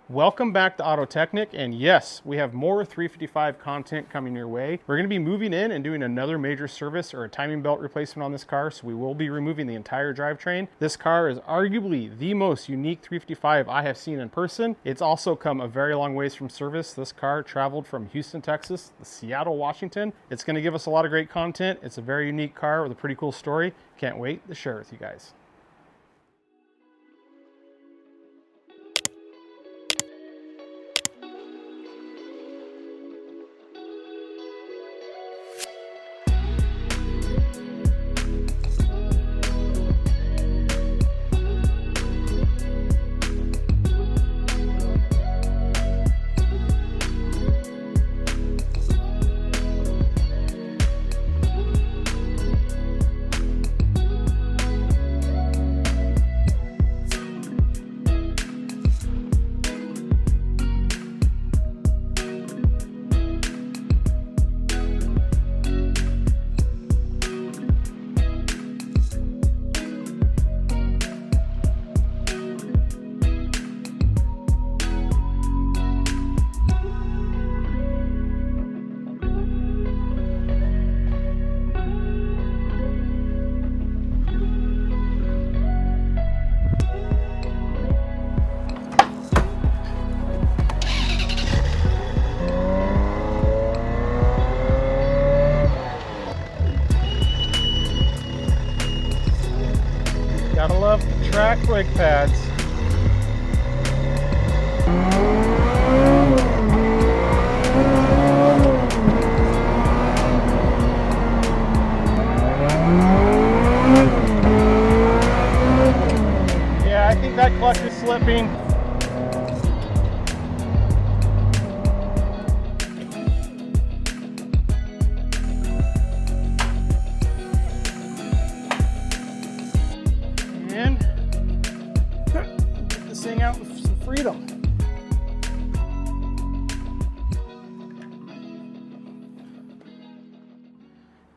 Welcome back to AutoTechNick, and yes, we have more 355 content coming your way. We're going to be moving in and doing another major service or a timing belt replacement on this car, so we will be removing the entire drivetrain. This car is arguably the most unique 355 I have seen in person. It's also come a very long ways from service. This car traveled from Houston, Texas to Seattle, Washington. It's going to give us a lot of great content. It's a very unique car with a pretty cool story. Can't wait to share it with you guys. Gotta love track brake pads. Yeah, I think that clutch is slipping. And get this thing out with some freedom.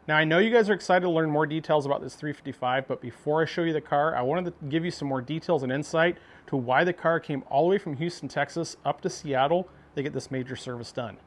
Now I know you guys are excited to learn more details about this 355, but before I show you the car, I wanted to give you some more details and insight to why the car came all the way from Houston, Texas up to Seattle to get this major service done.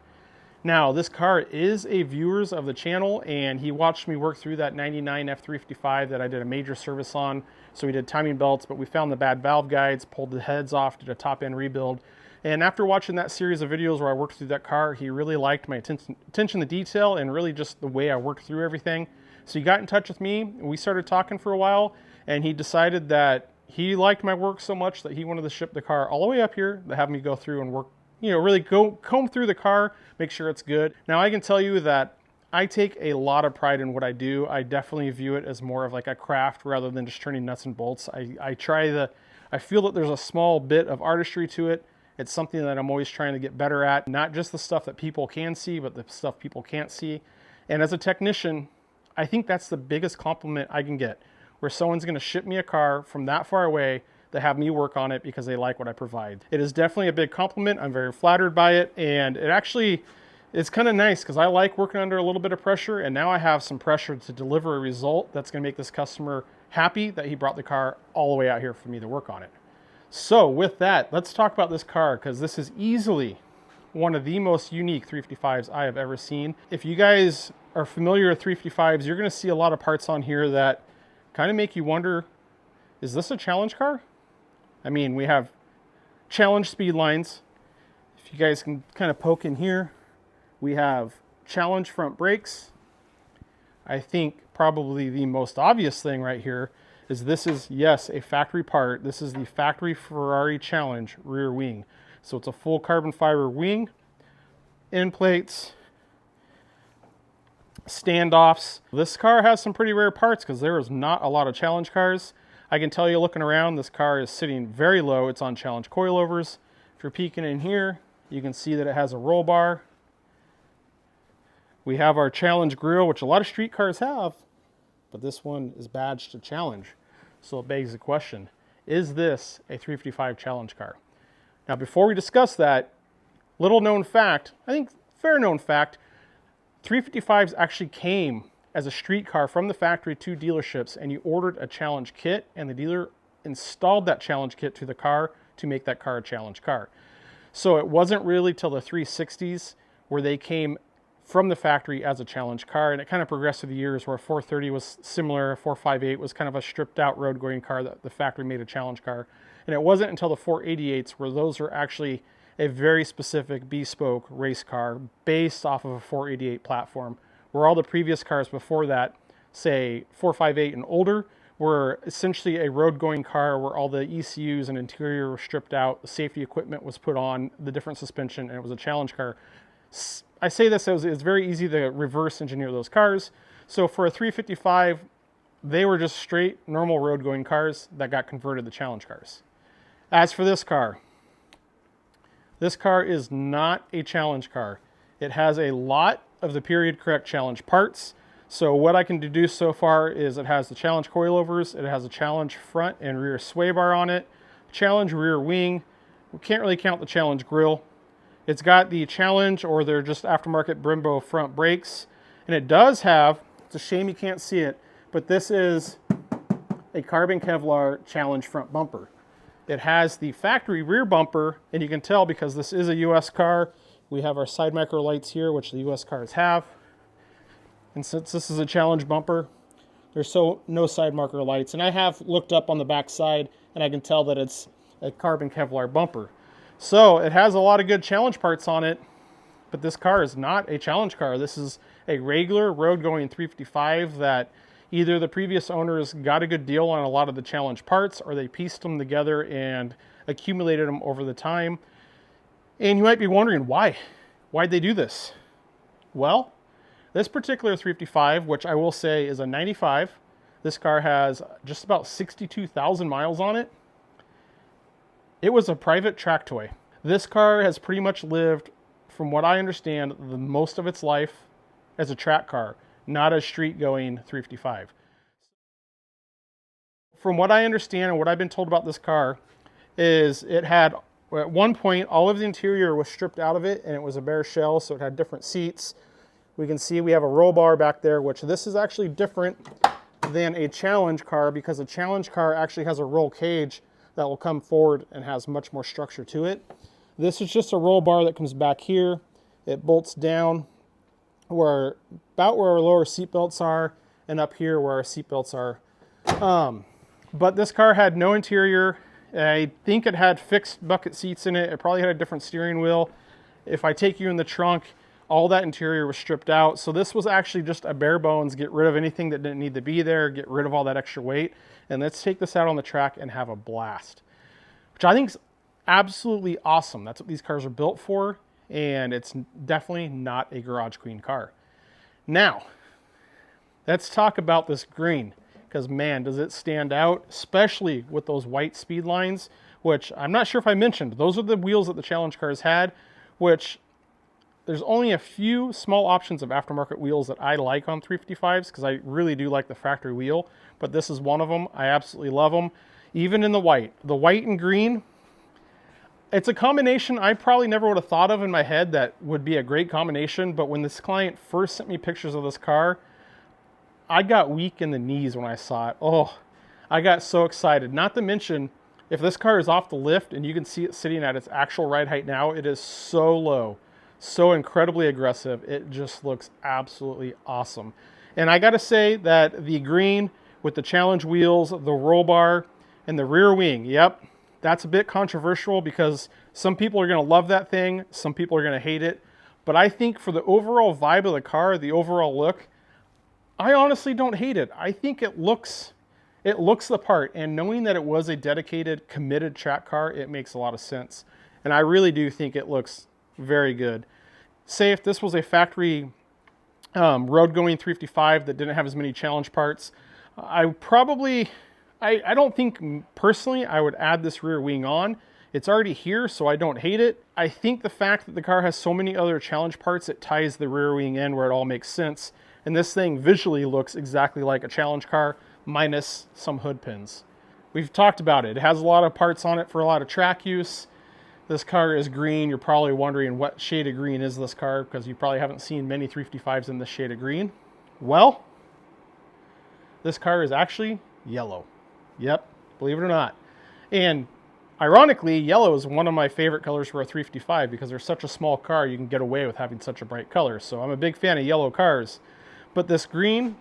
Now, this car is a viewer's of the channel, and he watched me work through that 99 F355 that I did a major service on. So we did timing belts, but we found the bad valve guides, pulled the heads off, did a top end rebuild. And after watching that series of videos where I worked through that car, he really liked my attention to detail and really just the way I worked through everything. So he got in touch with me, and we started talking for a while, and he decided that he liked my work so much that he wanted to ship the car all the way up here to have me go through and work, really comb through the car, make sure it's good. Now I can tell you that I take a lot of pride in what I do. I definitely view it as more of like a craft rather than just turning nuts and bolts. I feel that there's a small bit of artistry to it. It's something that I'm always trying to get better at, not just the stuff that people can see, but the stuff people can't see. And as a technician, I think that's the biggest compliment I can get, where someone's gonna ship me a car from that far away to have me work on it because they like what I provide. It is definitely a big compliment. I'm very flattered by it, and it actually is kind of nice because I like working under a little bit of pressure, and now I have some pressure to deliver a result that's gonna make this customer happy that he brought the car all the way out here for me to work on it. So with that, let's talk about this car, because this is easily one of the most unique 355s I have ever seen. If you guys are familiar with 355s, you're gonna see a lot of parts on here that kind of make you wonder, is this a challenge car? I mean, we have challenge speed lines. If you guys can kind of poke in here, we have challenge front brakes. I think probably the most obvious thing right here is this is, yes, a factory part. This is the factory Ferrari Challenge rear wing. So it's a full carbon fiber wing, end plates, standoffs. This car has some pretty rare parts because there is not a lot of challenge cars. I can tell you looking around, this car is sitting very low. It's on challenge coilovers. If you're peeking in here, you can see that it has a roll bar. We have our challenge grille, which a lot of street cars have, but this one is badged to challenge. So it begs the question, is this a 355 challenge car? Now, before we discuss that, little known fact, I think fair known fact, 355s actually came as a street car from the factory to dealerships, and you ordered a challenge kit, and the dealer installed that challenge kit to the car to make that car a challenge car. So it wasn't really till the 360s where they came from the factory as a challenge car, and it kind of progressed through the years where 430 was similar, 458 was kind of a stripped out road going car that the factory made a challenge car. And it wasn't until the 488s where those were actually a very specific bespoke race car based off of a 488 platform, where all the previous cars before that, say 458 and older, were essentially a road going car where all the ECUs and interior were stripped out, the safety equipment was put on, the different suspension, and it was a challenge car. I say this as it's very easy to reverse engineer those cars. So for a 355, they were just straight normal road going cars that got converted to challenge cars. As for this car is not a challenge car. It has a lot of the period correct challenge parts. So what I can deduce so far is it has the challenge coilovers, it has a challenge front and rear sway bar on it, challenge rear wing. We can't really count the challenge grille. It's got the challenge, or they're just aftermarket Brembo front brakes. And it does have, it's a shame you can't see it, but this is a carbon Kevlar challenge front bumper. It has the factory rear bumper, and you can tell because this is a US car. We have our side micro lights here, which the US cars have. And since this is a challenge bumper, there's no side marker lights. And I have looked up on the back side, and I can tell that it's a carbon Kevlar bumper. So it has a lot of good challenge parts on it, but this car is not a challenge car. This is a regular road-going 355 that either the previous owners got a good deal on a lot of the challenge parts, or they pieced them together and accumulated them over the time. And you might be wondering why. Why'd they do this? Well, this particular 355, which I will say is a 95, this car has just about 62,000 miles on it. It was a private track toy. This car has pretty much lived, from what I understand, the most of its life as a track car, not a street-going 355. From what I understand and what I've been told about this car is it had, at one point, all of the interior was stripped out of it and it was a bare shell, so it had different seats. We can see we have a roll bar back there, which this is actually different than a challenge car because a challenge car actually has a roll cage that will come forward and has much more structure to it. This is just a roll bar that comes back here. It bolts down about where our lower seat belts are, and up here where our seat belts are. But this car had no interior. I think it had fixed bucket seats in it. It probably had a different steering wheel. If I take you in the trunk, all that interior was stripped out. So this was actually just a bare bones, get rid of anything that didn't need to be there, get rid of all that extra weight, and let's take this out on the track and have a blast. Which I think is absolutely awesome. That's what these cars are built for, and it's definitely not a garage queen car. Now, let's talk about this green, because man, does it stand out, especially with those white Speedlines, which I'm not sure if I mentioned. Those are the wheels that the challenge cars had, which there's only a few small options of aftermarket wheels that I like on 355s because I really do like the factory wheel, but this is one of them. I absolutely love them, even in the white. The white and green, it's a combination I probably never would have thought of in my head that would be a great combination, but when this client first sent me pictures of this car, I got weak in the knees when I saw it. Oh, I got so excited. Not to mention, if this car is off the lift and you can see it sitting at its actual ride height now, it is so low. So incredibly aggressive. It just looks absolutely awesome. And I gotta say that the green with the challenge wheels, the roll bar, and the rear wing, yep, that's a bit controversial because some people are gonna love that thing, some people are gonna hate it. But I think for the overall vibe of the car, the overall look, I honestly don't hate it. I think it looks the part, and knowing that it was a dedicated, committed track car, it makes a lot of sense. And I really do think it looks very good. Say if this was a factory road-going 355 that didn't have as many challenge parts, I don't think personally I would add this rear wing on. It's already here, so I don't hate it. I think the fact that the car has so many other challenge parts, it ties the rear wing in where it all makes sense. And this thing visually looks exactly like a challenge car, minus some hood pins. We've talked about it. It has a lot of parts on it for a lot of track use. This car is green. You're probably wondering what shade of green is this car because you probably haven't seen many 355s in this shade of green. Well, this car is actually yellow. Yep, believe it or not. And Ironically, yellow is one of my favorite colors for a 355 because they're such a small car, you can get away with having such a bright color. So I'm a big fan of yellow cars. But this green,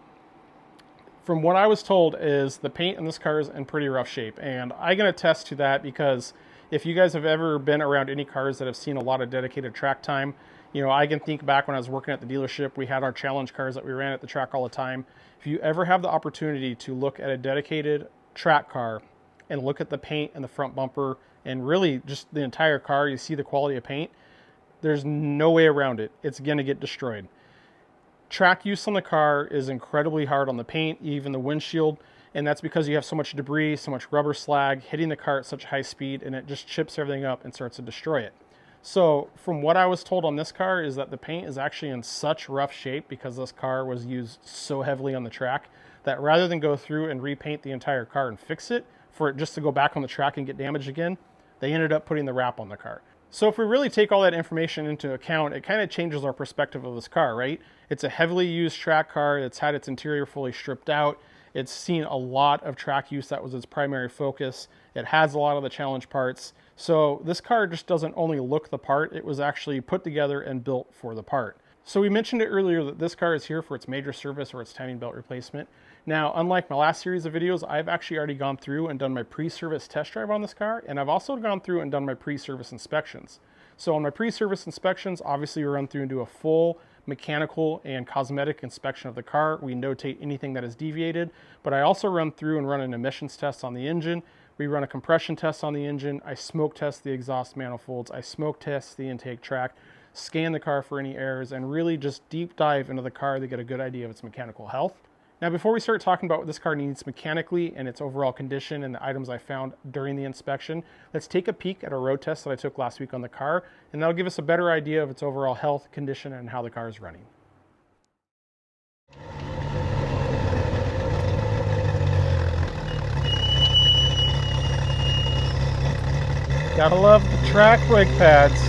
from what I was told, is the paint in this car is in pretty rough shape. And I can attest to that because if you guys have ever been around any cars that have seen a lot of dedicated track time, you know, I can think back when I was working at the dealership, we had our challenge cars that we ran at the track all the time. If you ever have the opportunity to look at a dedicated track car and look at the paint and the front bumper and really just the entire car, you see the quality of paint, there's no way around it. It's going to get destroyed. Track use on the car is incredibly hard on the paint, even the windshield, and that's because you have so much debris, so much rubber slag hitting the car at such high speed, and it just chips everything up and starts to destroy it. So from what I was told on this car is that the paint is actually in such rough shape because this car was used so heavily on the track that rather than go through and repaint the entire car and fix it, for it just to go back on the track and get damaged again, they ended up putting the wrap on the car. So if we really take all that information into account, it kind of changes our perspective of this car, right? It's a heavily used track car. It's had its interior fully stripped out. It's seen a lot of track use. That was its primary focus. It has a lot of the challenge parts. So this car just doesn't only look the part, it was actually put together and built for the part. So we mentioned it earlier that this car is here for its major service or its timing belt replacement. Now, unlike my last series of videos, I've actually already gone through and done my pre-service test drive on this car, and I've also gone through and done my pre-service inspections. So on my pre-service inspections, obviously we run through and do a full mechanical and cosmetic inspection of the car. We notate anything that is deviated, but I also run through and run an emissions test on the engine. We run a compression test on the engine. I smoke test the exhaust manifolds. I smoke test the intake track, scan the car for any errors, and really just deep dive into the car to get a good idea of its mechanical health. Now, before we start talking about what this car needs mechanically and its overall condition and the items I found during the inspection, let's take a peek at a road test that I took last week on the car, and that'll give us a better idea of its overall health, condition, and how the car is running. Gotta love the track brake pads.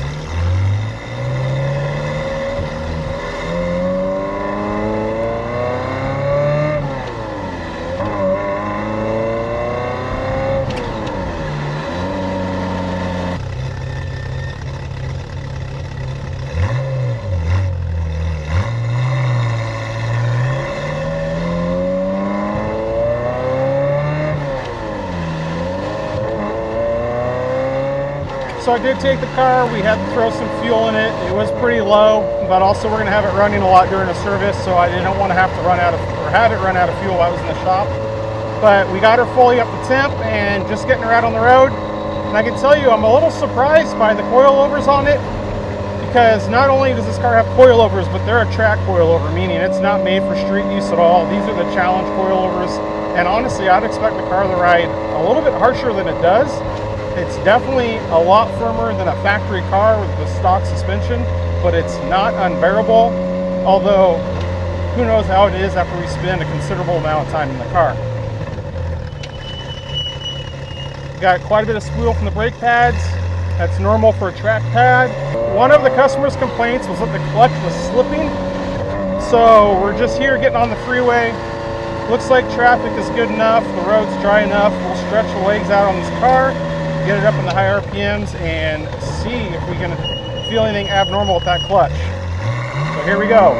So I did take the car, we had to throw some fuel in it. It was pretty low, but also we're gonna have it running a lot during a service, so I didn't want to have to have it run out of fuel while I was in the shop. But we got her fully up to temp and just getting her out on the road. And I can tell you, I'm a little surprised by the coilovers on it, because not only does this car have coilovers, but they're a track coilover, meaning it's not made for street use at all. These are the challenge coilovers. And honestly, I'd expect the car to ride a little bit harsher than it does. It's definitely a lot firmer than a factory car with the stock suspension, but it's not unbearable, although who knows how it is after we spend a considerable amount of time in the car. Got quite a bit of squeal from the brake pads. That's normal for a track pad. One of the customer's complaints was that the clutch was slipping, so we're just here getting on the freeway. Looks like traffic is good enough, the road's dry enough. We'll stretch the legs out on this car, get it up in the high RPMs, and see if we can feel anything abnormal with that clutch. So here we go.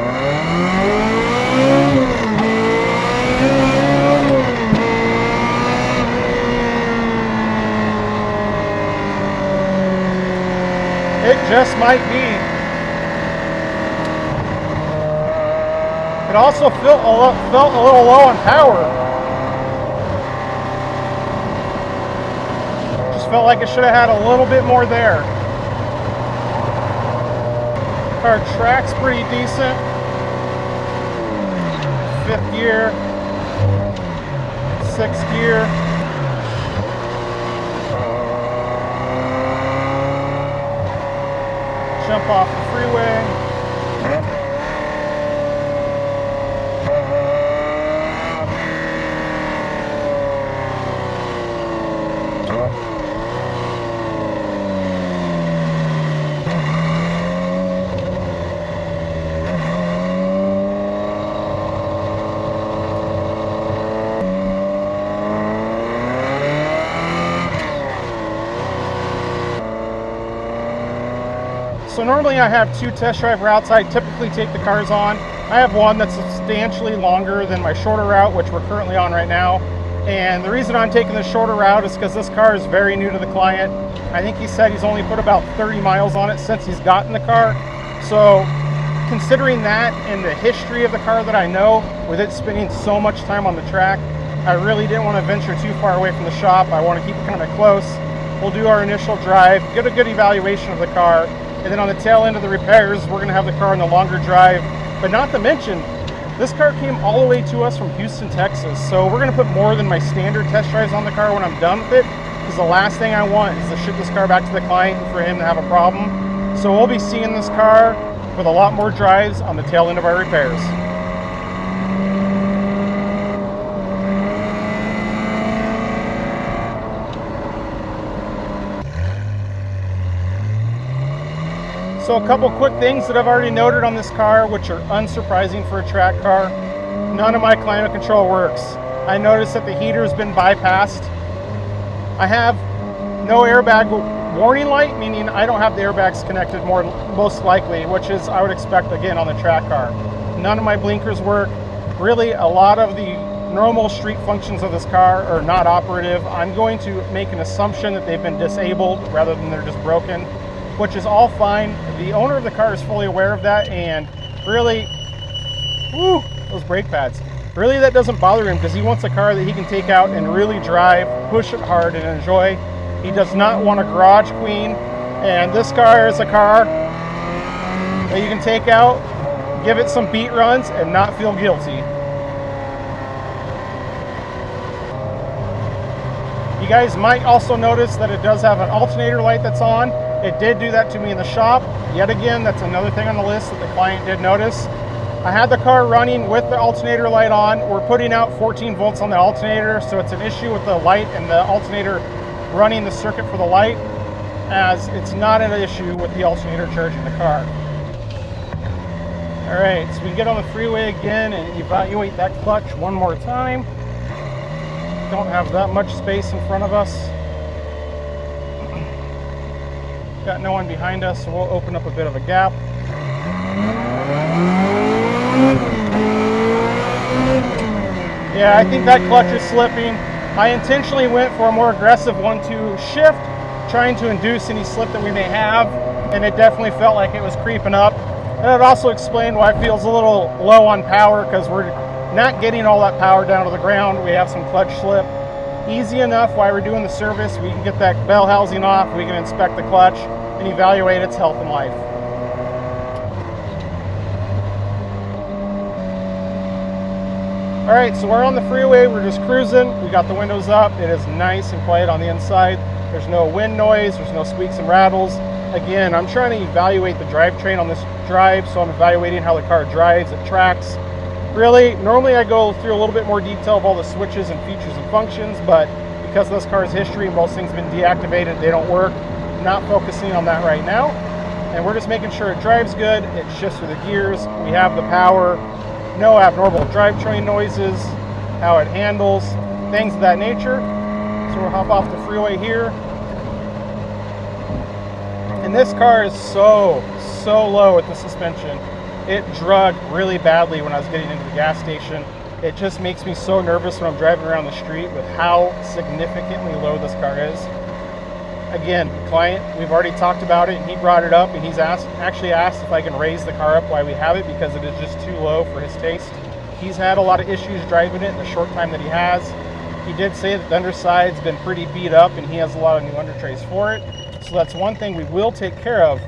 It just might be. It also felt a little low on power. Felt like it should have had a little bit more there. Car track's pretty decent. 5th gear, 6th gear. Jump off the freeway. So normally I have 2 test drive routes I typically take the cars on. I have one that's substantially longer than my shorter route, which we're currently on right now. And the reason I'm taking the shorter route is because this car is very new to the client. I think he said he's only put about 30 miles on it since he's gotten the car. So considering that and the history of the car that I know, with it spending so much time on the track, I really didn't want to venture too far away from the shop. I want to keep it kind of close. We'll do our initial drive, get a good evaluation of the car, and then on the tail end of the repairs, we're going to have the car on the longer drive. But not to mention, this car came all the way to us from Houston, Texas. So we're going to put more than my standard test drives on the car when I'm done with it, because the last thing I want is to ship this car back to the client and for him to have a problem. So we'll be seeing this car with a lot more drives on the tail end of our repairs. So a couple quick things that I've already noted on this car, which are unsurprising for a track car. None of my climate control works. I noticed that the heater's been bypassed. I have no airbag warning light, meaning I don't have the airbags connected most likely, which is I would expect again on the track car. None of my blinkers work. Really, a lot of the normal street functions of this car are not operative. I'm going to make an assumption that they've been disabled rather than they're just broken, which is all fine. The owner of the car is fully aware of that, and really, woo, those brake pads. Really, that doesn't bother him because he wants a car that he can take out and really drive, push it hard, and enjoy. He does not want a garage queen, and this car is a car that you can take out, give it some beat runs, and not feel guilty. You guys might also notice that it does have an alternator light that's on. It did do that to me in the shop. Yet again, that's another thing on the list that the client did notice. I had the car running with the alternator light on. We're putting out 14 volts on the alternator, so it's an issue with the light and the alternator running the circuit for the light, as it's not an issue with the alternator charging the car. All right, so we get on the freeway again and evaluate that clutch one more time. Don't have that much space in front of us. Got no one behind us, so we'll open up a bit of a gap. Yeah, I think that clutch is slipping. I intentionally went for a more aggressive 1-2 shift, trying to induce any slip that we may have, and it definitely felt like it was creeping up. And it also explained why it feels a little low on power, because we're not getting all that power down to the ground. We have some clutch slip. Easy enough while we're doing the service. We can get that bell housing off, we can inspect the clutch and evaluate its health and life. All right, so we're on the freeway, we're just cruising. We got the windows up. It is nice and quiet on the inside. There's no wind noise, there's no squeaks and rattles. Again, I'm trying to evaluate the drivetrain on this drive, so I'm evaluating how the car drives, it tracks. Really, normally I go through a little bit more detail of all the switches and features and functions, but because of this car's history, most things have been deactivated, they don't work. I'm not focusing on that right now. And we're just making sure it drives good, it shifts through the gears, we have the power, no abnormal drivetrain noises, how it handles, things of that nature. So we'll hop off the freeway here. And this car is so low with the suspension. It drug really badly when I was getting into the gas station. It just makes me so nervous when I'm driving around the street with how significantly low this car is. Again, client, we've already talked about it, and he brought it up, and he's actually asked if I can raise the car up while we have it, because it is just too low for his taste. He's had a lot of issues driving it in the short time that he has. He did say that the underside's been pretty beat up, and he has a lot of new undertrays for it. So that's one thing we will take care of.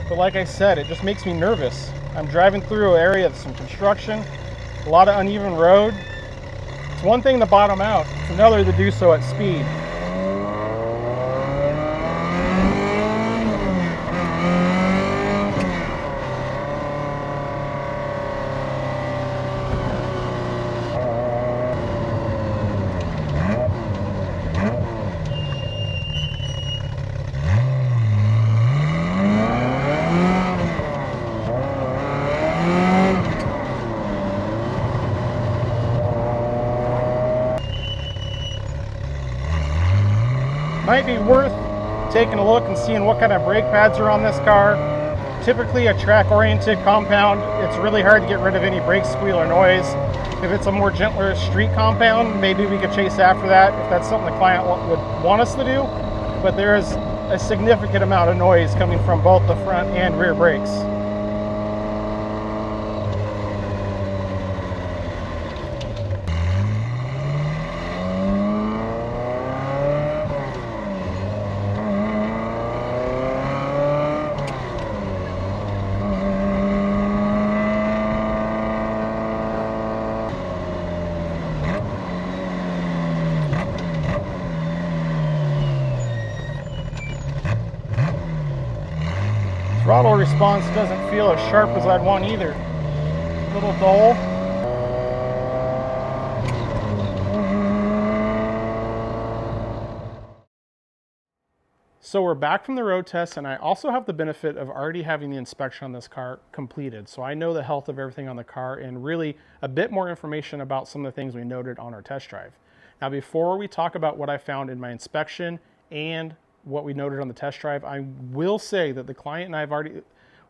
But like I said, it just makes me nervous. I'm driving through an area with some construction, a lot of uneven road. It's one thing to bottom out, it's another to do so at speed. Might be worth taking a look and seeing what kind of brake pads are on this car. typically a track-oriented compound, it's really hard to get rid of any brake squeal or noise. If it's a more gentler street compound, maybe we could chase after that if that's something the client would want us to do. But there is a significant amount of noise coming from both the front and rear brakes. Throttle response doesn't feel as sharp as I'd want either. A little dull. So we're back from the road test, and I also have the benefit of already having the inspection on this car completed. So I know the health of everything on the car and really a bit more information about some of the things we noted on our test drive. Now, before we talk about what I found in my inspection and what we noted on the test drive, I will say that the client and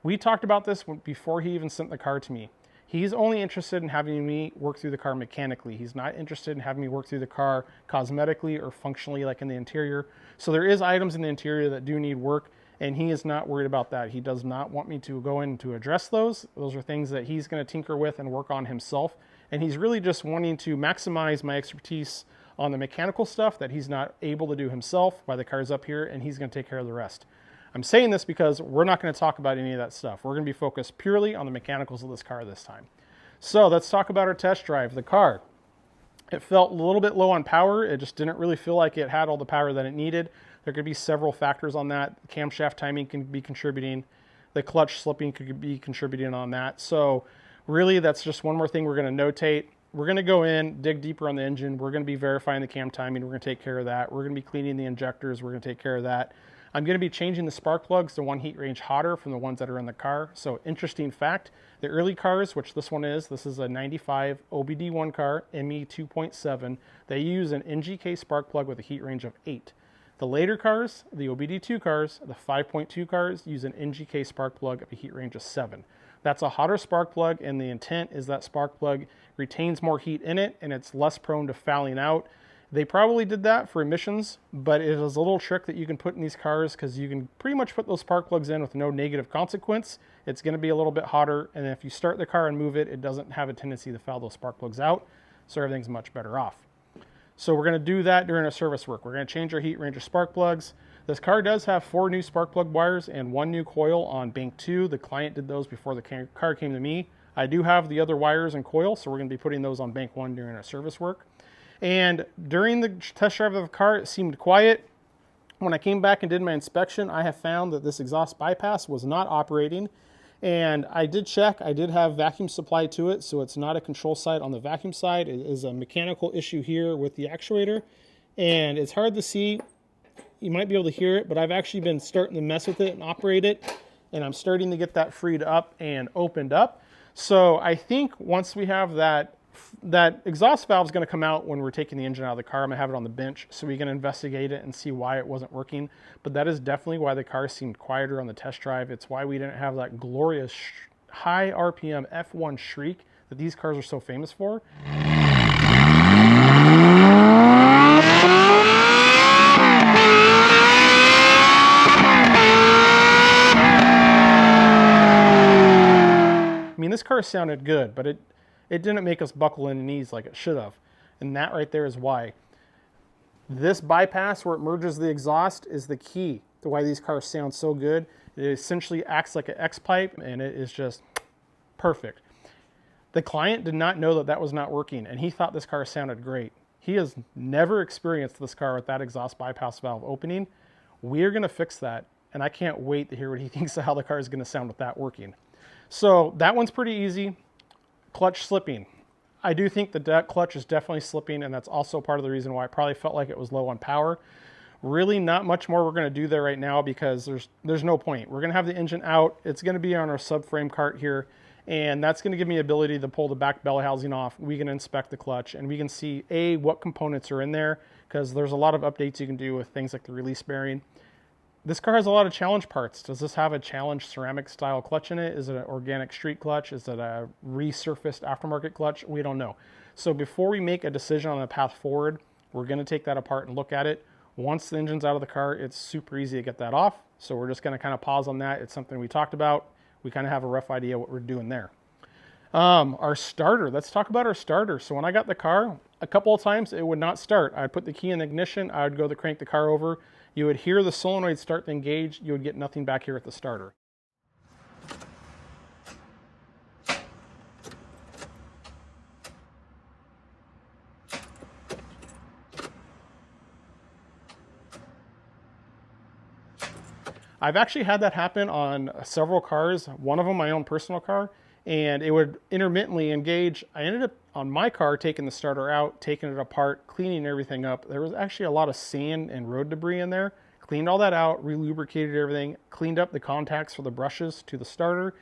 we talked about this before he even sent the car to me. He's only interested in having me work through the car mechanically. He's not interested in having me work through the car cosmetically or functionally, like in the interior. So there is items in the interior that do need work, and he is not worried about that. He does not want me to go in to address those. Those are things that he's going to tinker with and work on himself. And he's really just wanting to maximize my expertise on the mechanical stuff that he's not able to do himself while the car's up here, and he's going to take care of the rest. I'm saying this because we're not going to talk about any of that stuff. We're going to be focused purely on the mechanicals of this car this time. So let's talk about our test drive. The car, it felt a little bit low on power. It just didn't really feel like it had all the power that it needed. There could be several factors on that. Camshaft timing can be contributing. The clutch slipping could be contributing on that. So really, that's just one more thing we're going to notate. We're going to go in, dig deeper on the engine. We're going to be verifying the cam timing. We're going to take care of that. We're going to be cleaning the injectors. We're going to take care of that. I'm going to be changing the spark plugs to one heat range hotter from the ones that are in the car. So interesting fact, the early cars, which this is a 95 OBD1 car, ME2.7, they use an NGK spark plug with a heat range of 8. The later cars, the OBD2 cars, the 5.2 cars, use an NGK spark plug of a heat range of 7. That's a hotter spark plug, and the intent is that spark plug retains more heat in it and it's less prone to fouling out. They probably did that for emissions, but it is a little trick that you can put in these cars because you can pretty much put those spark plugs in with no negative consequence. It's going to be a little bit hotter, and if you start the car and move it, it doesn't have a tendency to foul those spark plugs out, so everything's much better off. So we're going to do that during our service work. We're going to change our heat range of spark plugs. This car does have 4 new spark plug wires and 1 new coil on bank 2. The client did those before the car came to me. I do have the other wires and coil, so we're going to be putting those on bank 1 during our service work. And during the test drive of the car, it seemed quiet. When I came back and did my inspection, I have found that this exhaust bypass was not operating. And I did check, I did have vacuum supply to it, so it's not a control side on the vacuum side. It is a mechanical issue here with the actuator. And it's hard to see. You might be able to hear it, but I've actually been starting to mess with it and operate it. And I'm starting to get that freed up and opened up. So I think once we have that exhaust valve is going to come out when we're taking the engine out of the car. I'm going to have it on the bench so we can investigate it and see why it wasn't working. But that is definitely why the car seemed quieter on the test drive. It's why we didn't have that glorious high RPM F1 shriek that these cars are so famous for. I mean, this car sounded good, but it didn't make us buckle in the knees like it should have. And that right there is why. This bypass where it merges the exhaust is the key to why these cars sound so good. It essentially acts like an X-pipe, and it is just perfect. The client did not know that that was not working, and he thought this car sounded great. He has never experienced this car with that exhaust bypass valve opening. We're going to fix that, and I can't wait to hear what he thinks of how the car is going to sound with that working. So that one's pretty easy. Clutch slipping. I do think the clutch is definitely slipping, and that's also part of the reason why I probably felt like it was low on power. Really not much more we're going to do there right now because there's no point. We're going to have the engine out. It's going to be on our subframe cart here, and that's going to give me the ability to pull the back belly housing off. We can inspect the clutch, and we can see, what components are in there, because there's a lot of updates you can do with things like the release bearing. This car has a lot of challenge parts. Does this have a challenge ceramic style clutch in it? Is it an organic street clutch? Is it a resurfaced aftermarket clutch? We don't know. So before we make a decision on the path forward, we're going to take that apart and look at it. Once the engine's out of the car, it's super easy to get that off. So we're just going to kind of pause on that. It's something we talked about. We kind of have a rough idea what we're doing there. Our starter, let's talk about our starter. So when I got the car, a couple of times it would not start. I'd put the key in the ignition, I would go to crank the car over. You would hear the solenoid start to engage, you would get nothing back here at the starter. I've actually had that happen on several cars, one of them my own personal car, and it would intermittently engage. I ended up on my car taking the starter out, taking it apart, cleaning everything up. There was actually a lot of sand and road debris in there. Cleaned all that out, re-lubricated everything, cleaned up the contacts for the brushes to the starter.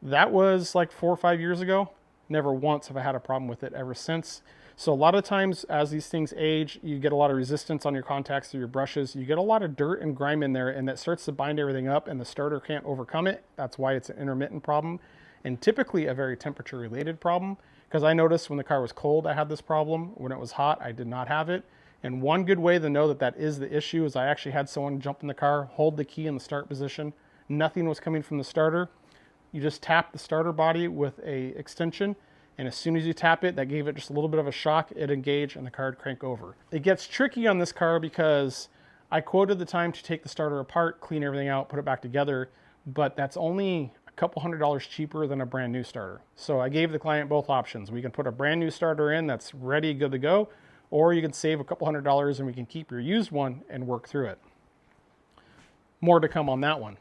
That was like 4 or 5 years ago. Never once have I had a problem with it ever since. So a lot of times as these things age, you get a lot of resistance on your contacts through your brushes. You get a lot of dirt and grime in there, and that starts to bind everything up, and the starter can't overcome it. That's why it's an intermittent problem, and typically a very temperature related problem, because I noticed when the car was cold I had this problem. When it was hot I did not have it. And one good way to know that that is the issue is I actually had someone jump in the car, hold the key in the start position. Nothing was coming from the starter. You just tap the starter body with a extension, and as soon as you tap it, that gave it just a little bit of a shock, it engaged and the car would crank over. It gets tricky on this car because I quoted the time to take the starter apart, clean everything out, put it back together, but that's only a couple $100 cheaper than a brand new starter. So I gave the client both options. We can put a brand new starter in that's ready, good to go, or you can save a couple $100 and we can keep your used one and work through it. More to come on that one.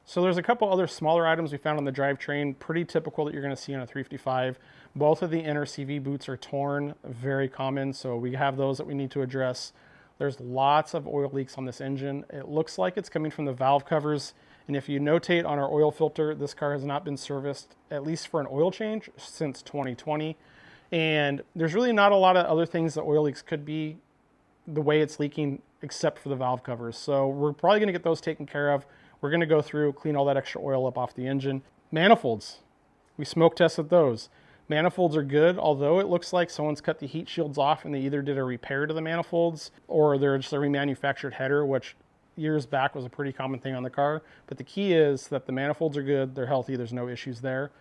So there's a couple other smaller items we found on the drivetrain, pretty typical that you're going to see on a 355. Both of the inner CV boots are torn, very common, so we have those that we need to address. There's lots of oil leaks on this engine. It looks like it's coming from the valve covers, and if you notate on our oil filter, this car has not been serviced, at least for an oil change, since 2020. And there's really not a lot of other things that oil leaks could be the way it's leaking except for the valve covers. So we're probably going to get those taken care of. We're going to go through, clean all that extra oil up off the engine. Manifolds, we smoke tested those. Manifolds are good, although it looks like someone's cut the heat shields off and they either did a repair to the manifolds or they're just a remanufactured header, which years back was a pretty common thing on the car. But the key is that the manifolds are good, they're healthy, there's no issues there.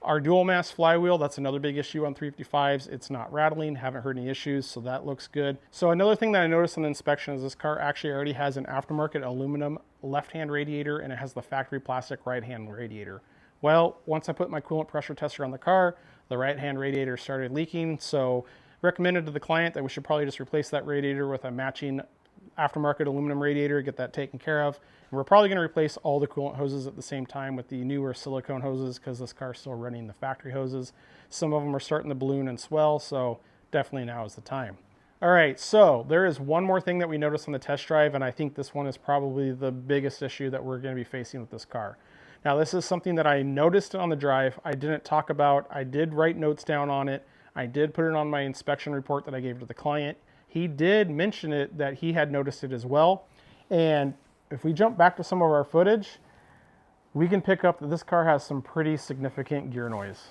Our dual mass flywheel, that's another big issue on 355s. It's not rattling, haven't heard any issues, so that looks good. So another thing that I noticed on the inspection is this car actually already has an aftermarket aluminum left-hand radiator and it has the factory plastic right-hand radiator. Well, once I put my coolant pressure tester on the car, the right-hand radiator started leaking, so recommended to the client that we should probably just replace that radiator with a matching aftermarket aluminum radiator, get that taken care of. And we're probably going to replace all the coolant hoses at the same time with the newer silicone hoses because this car is still running the factory hoses. Some of them are starting to balloon and swell, so definitely now is the time. All right, so there is one more thing that we noticed on the test drive, and I think this one is probably the biggest issue that we're going to be facing with this car. Now, this is something that I noticed on the drive. I didn't talk about. I did write notes down on it. I did put it on my inspection report that I gave to the client. He did mention it that he had noticed it as well. And if we jump back to some of our footage, we can pick up that this car has some pretty significant gear noise.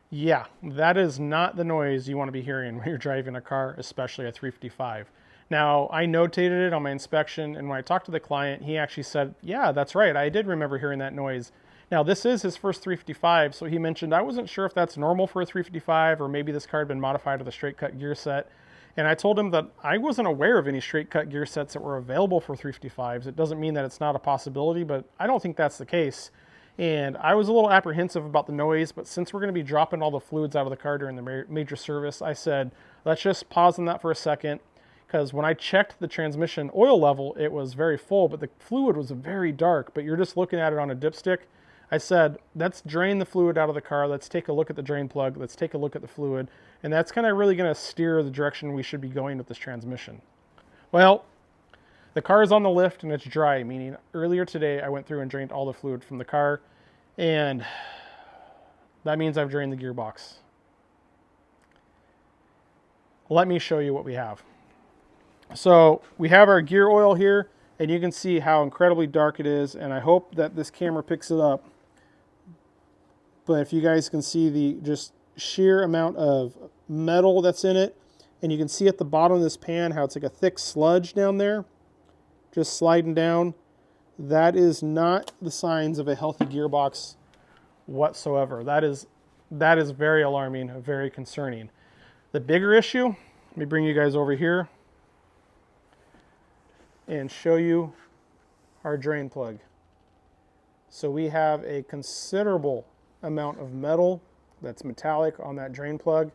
Yeah, that is not the noise you want to be hearing when you're driving a car, especially a 355. Now, I notated it on my inspection, and when I talked to the client, he actually said, yeah, that's right, I did remember hearing that noise. Now, this is his first 355, so he mentioned I wasn't sure if that's normal for a 355 or maybe this car had been modified with a straight cut gear set. And I told him that I wasn't aware of any straight cut gear sets that were available for 355s. It doesn't mean that it's not a possibility, but I don't think that's the case. And I was a little apprehensive about the noise, but since we're going to be dropping all the fluids out of the car during the major service, I said, let's just pause on that for a second. Because when I checked the transmission oil level, it was very full, but the fluid was very dark, but you're just looking at it on a dipstick. I said, let's drain the fluid out of the car. Let's take a look at the drain plug. Let's take a look at the fluid. And that's kind of really going to steer the direction we should be going with this transmission. Well, the car is on the lift and it's dry, meaning earlier today I went through and drained all the fluid from the car. And that means I've drained the gearbox. Let me show you what we have. So we have our gear oil here, and you can see how incredibly dark it is, and I hope that this camera picks it up. But if you guys can see the just sheer amount of metal that's in it, and you can see at the bottom of this pan how it's like a thick sludge down there, just sliding down. That is not the signs of a healthy gearbox whatsoever. That is very alarming, very concerning. The bigger issue, let me bring you guys over here and show you our drain plug. So we have a considerable amount of metal that's metallic on that drain plug,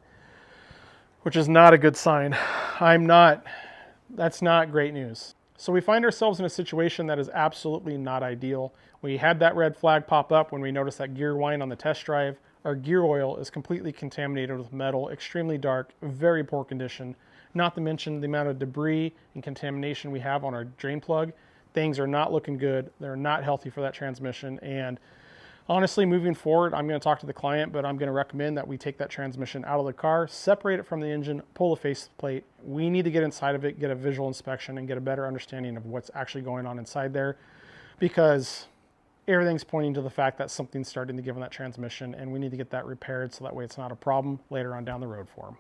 which is not a good sign. That's not great news. So we find ourselves in a situation that is absolutely not ideal. We had that red flag pop up when we noticed that gear wine on the test drive. Our gear oil is completely contaminated with metal, extremely dark, very poor condition. Not to mention the amount of debris and contamination we have on our drain plug. Things are not looking good. They're not healthy for that transmission. And honestly, moving forward, I'm going to talk to the client, but I'm going to recommend that we take that transmission out of the car, separate it from the engine, pull the faceplate. We need to get inside of it, get a visual inspection, and get a better understanding of what's actually going on inside there, because everything's pointing to the fact that something's starting to give on that transmission, and we need to get that repaired so that way it's not a problem later on down the road for them.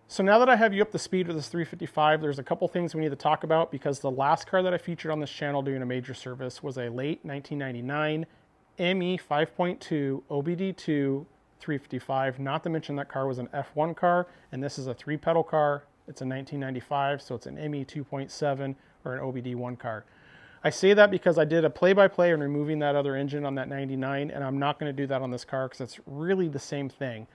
So now that I have you up to speed with this 355, there's a couple things we need to talk about, because the last car that I featured on this channel doing a major service was a late 1999 ME5.2 OBD2 355. Not to mention that car was an F1 car, and this is a 3-pedal car. It's a 1995, so it's an ME2.7 or an OBD1 car. I say that because I did a play-by-play on removing that other engine on that 99, and I'm not going to do that on this car because it's really the same thing.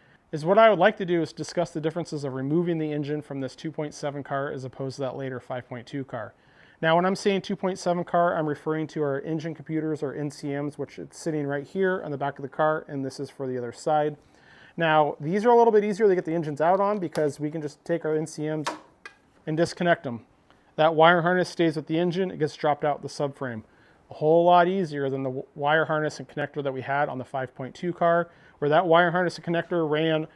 What I would like to do is discuss the differences of removing the engine from this 2.7 car as opposed to that later 5.2 car. Now, when I'm saying 2.7 car, I'm referring to our engine computers, or NCMs, which it's sitting right here on the back of the car, and this is for the other side. Now, these are a little bit easier to get the engines out on because we can just take our NCMs and disconnect them. That wire harness stays with the engine, it gets dropped out the subframe. A whole lot easier than the wire harness and connector that we had on the 5.2 car, where that wire harness and connector ran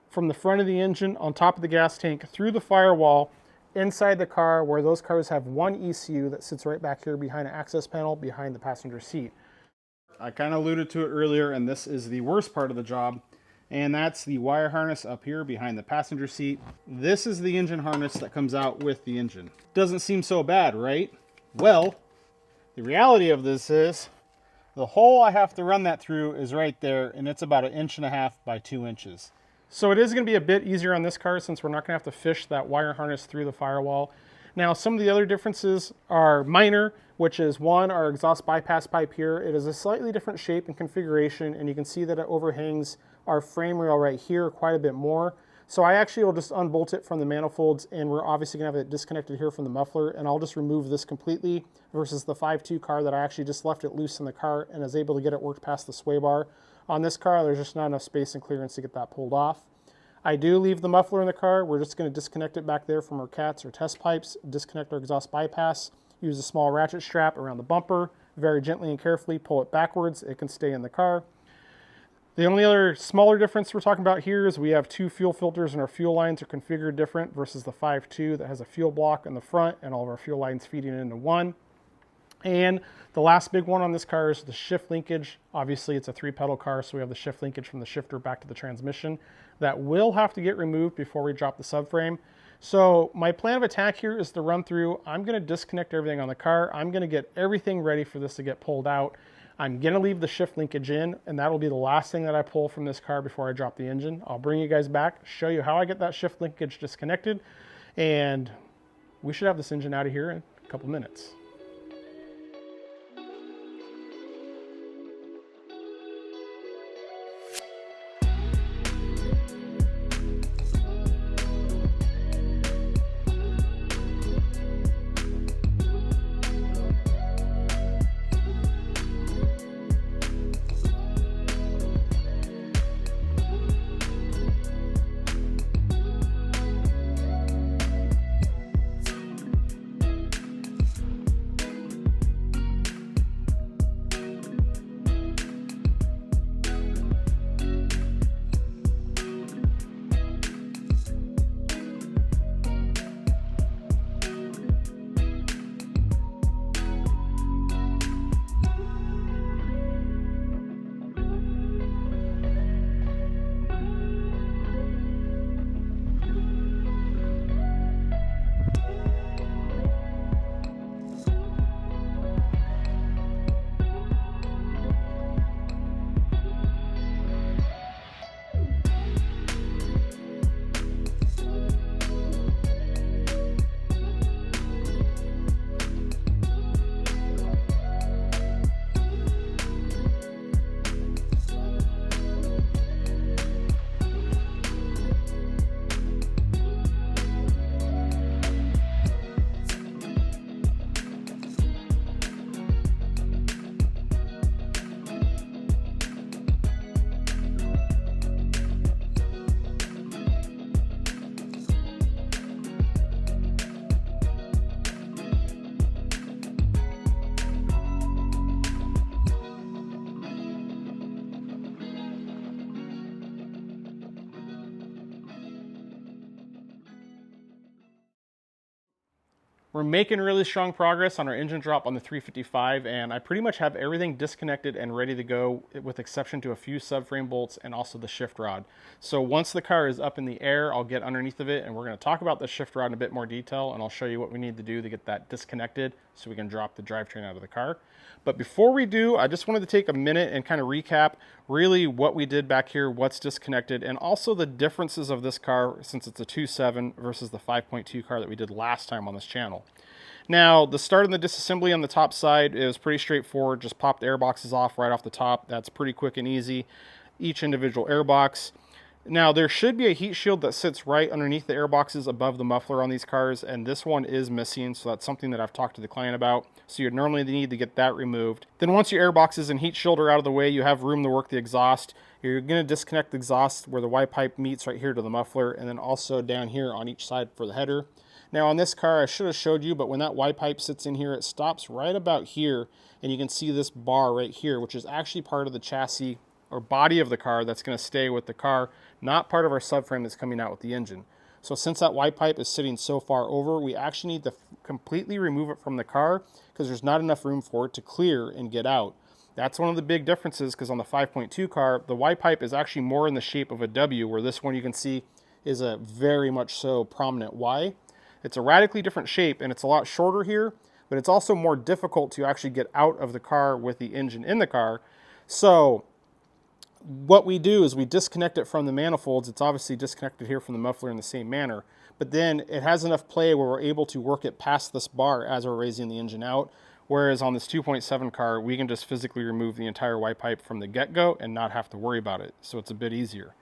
from the front of the engine on top of the gas tank through the firewall inside the car, where those cars have one ECU that sits right back here behind an access panel behind the passenger seat. I kind of alluded to it earlier, and this is the worst part of the job, and that's the wire harness up here behind the passenger seat. This is the engine harness that comes out with the engine. Doesn't seem so bad, right? Well, the reality of this is the hole I have to run that through is right there, and it's about 1.5 inches by 2 inches. So it is going to be a bit easier on this car since we're not going to have to fish that wire harness through the firewall. Now, some of the other differences are minor, which is one, our exhaust bypass pipe here. It is a slightly different shape and configuration, and you can see that it overhangs our frame rail right here quite a bit more. So I actually will just unbolt it from the manifolds, and we're obviously going to have it disconnected here from the muffler, and I'll just remove this completely versus the 5.2 car that I actually just left it loose in the car and was able to get it worked past the sway bar. On this car, there's just not enough space and clearance to get that pulled off. I do leave the muffler in the car. We're just going to disconnect it back there from our cats or test pipes, disconnect our exhaust bypass, use a small ratchet strap around the bumper, very gently and carefully pull it backwards. It can stay in the car. The only other smaller difference we're talking about here is we have 2 fuel filters, and our fuel lines are configured different versus the 5.2 that has a fuel block in the front and all of our fuel lines feeding into one. And the last big one on this car is the shift linkage. Obviously, it's a 3-pedal car, so we have the shift linkage from the shifter back to the transmission. That will have to get removed before we drop the subframe. So my plan of attack here is to run through. I'm going to disconnect everything on the car. I'm going to get everything ready for this to get pulled out. I'm going to leave the shift linkage in, and that'll be the last thing that I pull from this car before I drop the engine. I'll bring you guys back, show you how I get that shift linkage disconnected, and we should have this engine out of here in a couple minutes. We're making really strong progress on our engine drop on the 355, and I pretty much have everything disconnected and ready to go, with exception to a few subframe bolts and also the shift rod. So once the car is up in the air, I'll get underneath of it, and we're going to talk about the shift rod in a bit more detail, and I'll show you what we need to do to get that disconnected so we can drop the drivetrain out of the car. But before we do, I just wanted to take a minute and kind of recap really what we did back here, what's disconnected, and also the differences of this car since it's a 2.7 versus the 5.2 car that we did last time on this channel. Now, the start of the disassembly on the top side is pretty straightforward. Just pop the air boxes off right off the top. That's pretty quick and easy, each individual air box. Now, there should be a heat shield that sits right underneath the air boxes above the muffler on these cars, and this one is missing, so that's something that I've talked to the client about. So you'd normally need to get that removed. Then once your air boxes and heat shield are out of the way, you have room to work the exhaust. You're going to disconnect the exhaust where the Y pipe meets right here to the muffler, and then also down here on each side for the header. Now on this car, I should have showed you, but when that Y pipe sits in here, it stops right about here, and you can see this bar right here, which is actually part of the chassis or body of the car that's going to stay with the car, not part of our subframe that's coming out with the engine. So since that Y pipe is sitting so far over, we actually need to completely remove it from the car because there's not enough room for it to clear and get out. That's one of the big differences, because on the 5.2 car, the Y pipe is actually more in the shape of a W, where this one you can see is a very much so prominent Y. It's a radically different shape, and it's a lot shorter here, but it's also more difficult to actually get out of the car with the engine in the car. So what we do is we disconnect it from the manifolds. It's obviously disconnected here from the muffler in the same manner, but then it has enough play where we're able to work it past this bar as we're raising the engine out. Whereas on this 2.7 car, we can just physically remove the entire Y pipe from the get-go and not have to worry about it. So it's a bit easier.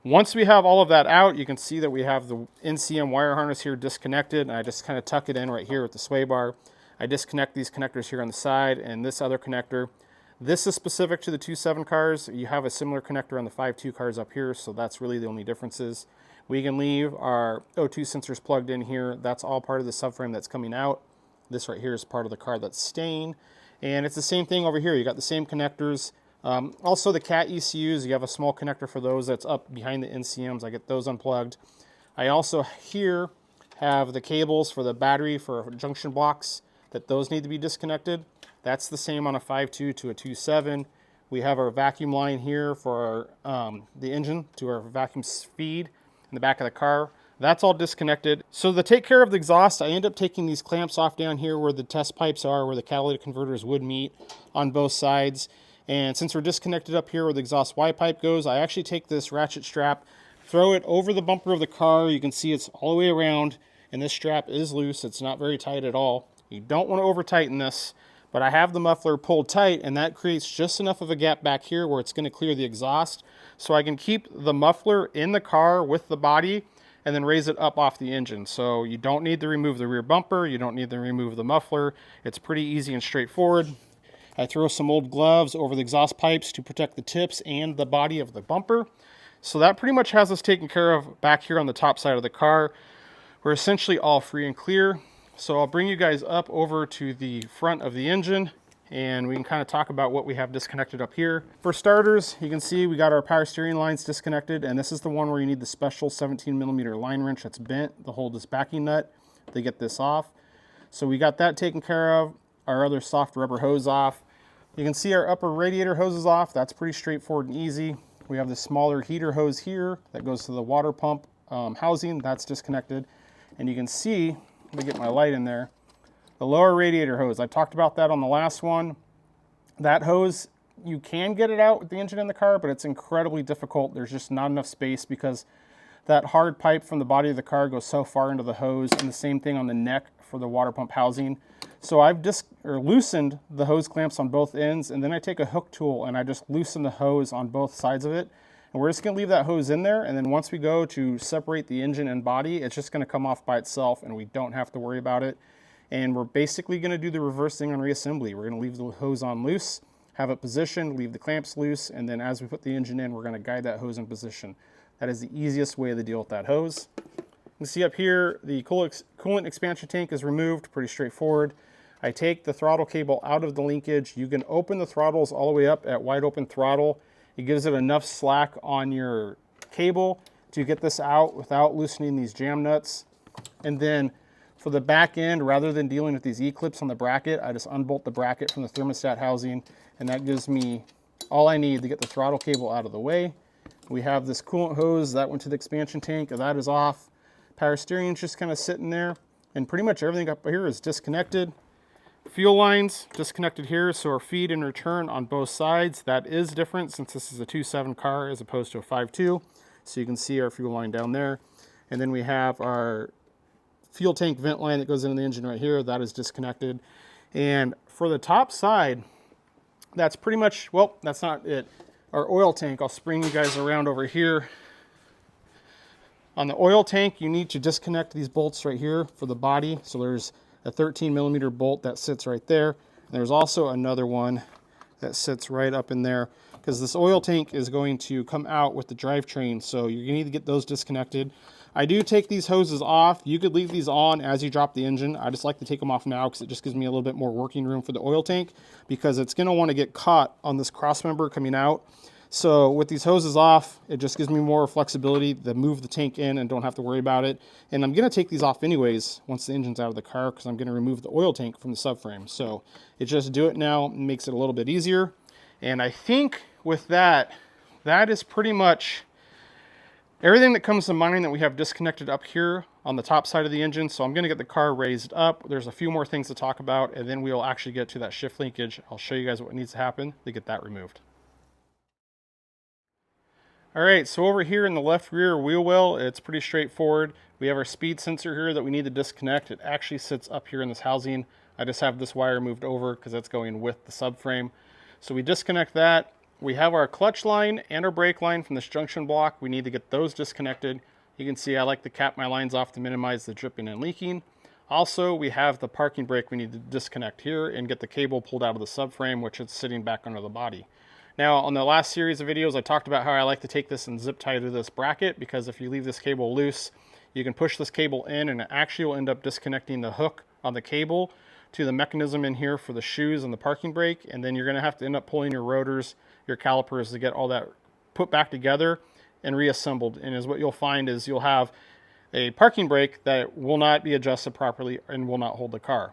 Once we have all of that out, you can see that we have the NCM wire harness here disconnected, and I just kind of tuck it in right here with the sway bar. I disconnect these connectors here on the side and this other connector. This is specific to the 2.7 cars. You have a similar connector on the 5.2 cars up here, so that's really the only differences. We can leave our O2 sensors plugged in here. That's all part of the subframe that's coming out. This right here is part of the car that's staying. And it's the same thing over here. You got the same connectors. Also the CAT ECUs, you have a small connector for those that's up behind the NCMs. I get those unplugged. I also here have the cables for the battery for junction blocks, that those need to be disconnected. That's the same on a 5.2 to a 2.7. We have our vacuum line here for our, the engine to our vacuum feed in the back of the car. That's all disconnected. So to take care of the exhaust, I end up taking these clamps off down here where the test pipes are, where the catalytic converters would meet on both sides. And since we're disconnected up here where the exhaust Y pipe goes, I actually take this ratchet strap, throw it over the bumper of the car. You can see it's all the way around, and this strap is loose. It's not very tight at all. You don't want to over tighten this, but I have the muffler pulled tight, and that creates just enough of a gap back here where it's going to clear the exhaust, so I can keep the muffler in the car with the body and then raise it up off the engine. So you don't need to remove the rear bumper, you don't need to remove the muffler. It's pretty easy and straightforward. I throw some old gloves over the exhaust pipes to protect the tips and the body of the bumper. So that pretty much has us taken care of back here on the top side of the car. We're essentially all free and clear. So I'll bring you guys up over to the front of the engine, and we can kind of talk about what we have disconnected up here. For starters, you can see we got our power steering lines disconnected, and this is the one where you need the special 17mm line wrench that's bent to hold this backing nut to get this off. So we got that taken care of. Our other soft rubber hose off. You can see our upper radiator hose is off. That's pretty straightforward and easy. We have the smaller heater hose here that goes to the water pump housing. That's disconnected. And you can see, let me get my light in there, the lower radiator hose. I talked about that on the last one. That hose, you can get it out with the engine in the car, but it's incredibly difficult. There's just not enough space because that hard pipe from the body of the car goes so far into the hose, and the same thing on the neck for the water pump housing. So I've loosened the hose clamps on both ends, and then I take a hook tool and I just loosen the hose on both sides of it. And we're just going to leave that hose in there, and then once we go to separate the engine and body, it's just going to come off by itself, and we don't have to worry about it. And we're basically going to do the reverse thing on reassembly. We're going to leave the hose on loose, have it positioned, leave the clamps loose, and then as we put the engine in, we're going to guide that hose in position. That is the easiest way to deal with that hose. You can see up here, the coolant expansion tank is removed, pretty straightforward. I take the throttle cable out of the linkage. You can open the throttles all the way up at wide open throttle. It gives it enough slack on your cable to get this out without loosening these jam nuts. And then For the back end, rather than dealing with these E-clips on the bracket, I just unbolt the bracket from the thermostat housing, and that gives me all I need to get the throttle cable out of the way. We have this coolant hose that went to the expansion tank, that is off. Power steering is just kind of sitting there, and pretty much everything up here is disconnected. Fuel lines disconnected here, so our feed and return on both sides. That is different since this is a 2.7 car as opposed to a 5.2. So you can see our fuel line down there. And then we have our fuel tank vent line that goes into the engine right here. That is disconnected. And for the top side, that's pretty much, well, that's not it. Our oil tank, I'll spring you guys around over here. On the oil tank, you need to disconnect these bolts right here for the body. So there's a 13mm bolt that sits right there. And there's also another one that sits right up in there, because this oil tank is going to come out with the drivetrain, so you're gonna need to get those disconnected. I do take these hoses off. You could leave these on as you drop the engine. I just like to take them off now because it just gives me a little bit more working room for the oil tank, because it's gonna wanna get caught on this cross member coming out. So with these hoses off, it just gives me more flexibility to move the tank in and don't have to worry about it. And I'm gonna take these off anyways once the engine's out of the car, because I'm gonna remove the oil tank from the subframe. So it just do it now, makes it a little bit easier. And I think with that, that is pretty much everything that comes to mind that we have disconnected up here on the top side of the engine. So I'm gonna get the car raised up. There's a few more things to talk about, and then we'll actually get to that shift linkage. I'll show you guys what needs to happen to get that removed. All right, so over here in the left rear wheel well, it's pretty straightforward. We have our speed sensor here that we need to disconnect. It actually sits up here in this housing. I just have this wire moved over because that's going with the subframe. So we disconnect that. We have our clutch line and our brake line from this junction block. We need to get those disconnected. You can see I like to cap my lines off to minimize the dripping and leaking. Also, we have the parking brake we need to disconnect here and get the cable pulled out of the subframe, which is sitting back under the body. Now, on the last series of videos, I talked about how I like to take this and zip tie to this bracket, because if you leave this cable loose, you can push this cable in and it actually will end up disconnecting the hook on the cable to the mechanism in here for the shoes and the parking brake. And then you're gonna have to end up pulling your rotors, your calipers to get all that put back together and reassembled. And is what you'll find is you'll have a parking brake that will not be adjusted properly and will not hold the car.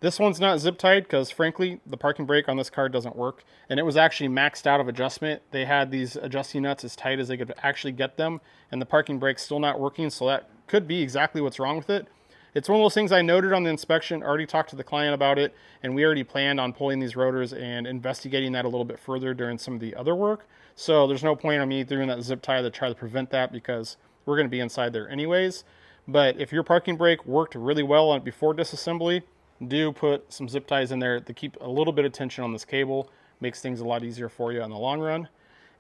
This one's not zip tied because frankly, the parking brake on this car doesn't work, and it was actually maxed out of adjustment. They had these adjusting nuts as tight as they could actually get them, and the parking brake's still not working, so that could be exactly what's wrong with it. It's one of those things I noted on the inspection, already talked to the client about it, and we already planned on pulling these rotors and investigating that a little bit further during some of the other work. So there's no point on me doing that zip tie to try to prevent that, because we're going to be inside there anyways. But if your parking brake worked really well on before disassembly, do put some zip ties in there to keep a little bit of tension on this cable. Makes things a lot easier for you in the long run.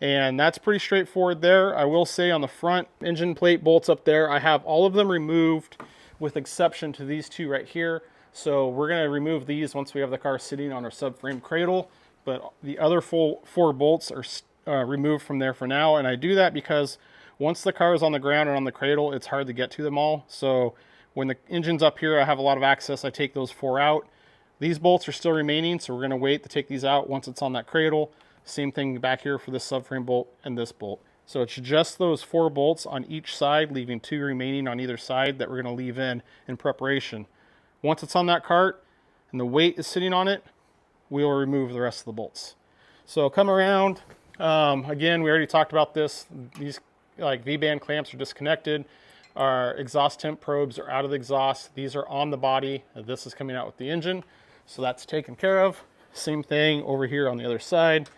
And that's pretty straightforward there. I will say on the front engine plate bolts up there, I have all of them removed with exception to these two right here. So we're going to remove these once we have the car sitting on our subframe cradle. But the other full 4 bolts are removed from there for now. And I do that because once the car is on the ground and on the cradle, it's hard to get to them all. So when the engine's up here, I have a lot of access. I take those 4 out. These bolts are still remaining, so we're going to wait to take these out once it's on that cradle. Same thing back here for this subframe bolt and this bolt. So it's just those 4 bolts on each side, leaving 2 remaining on either side that we're going to leave in preparation. Once it's on that cart and the weight is sitting on it, we will remove the rest of the bolts. So come around. Again, we already talked about this. These like V-band clamps are disconnected. Our exhaust temp probes are out of the exhaust. These are on the body. This is coming out with the engine. So that's taken care of. Same thing over here on the other side.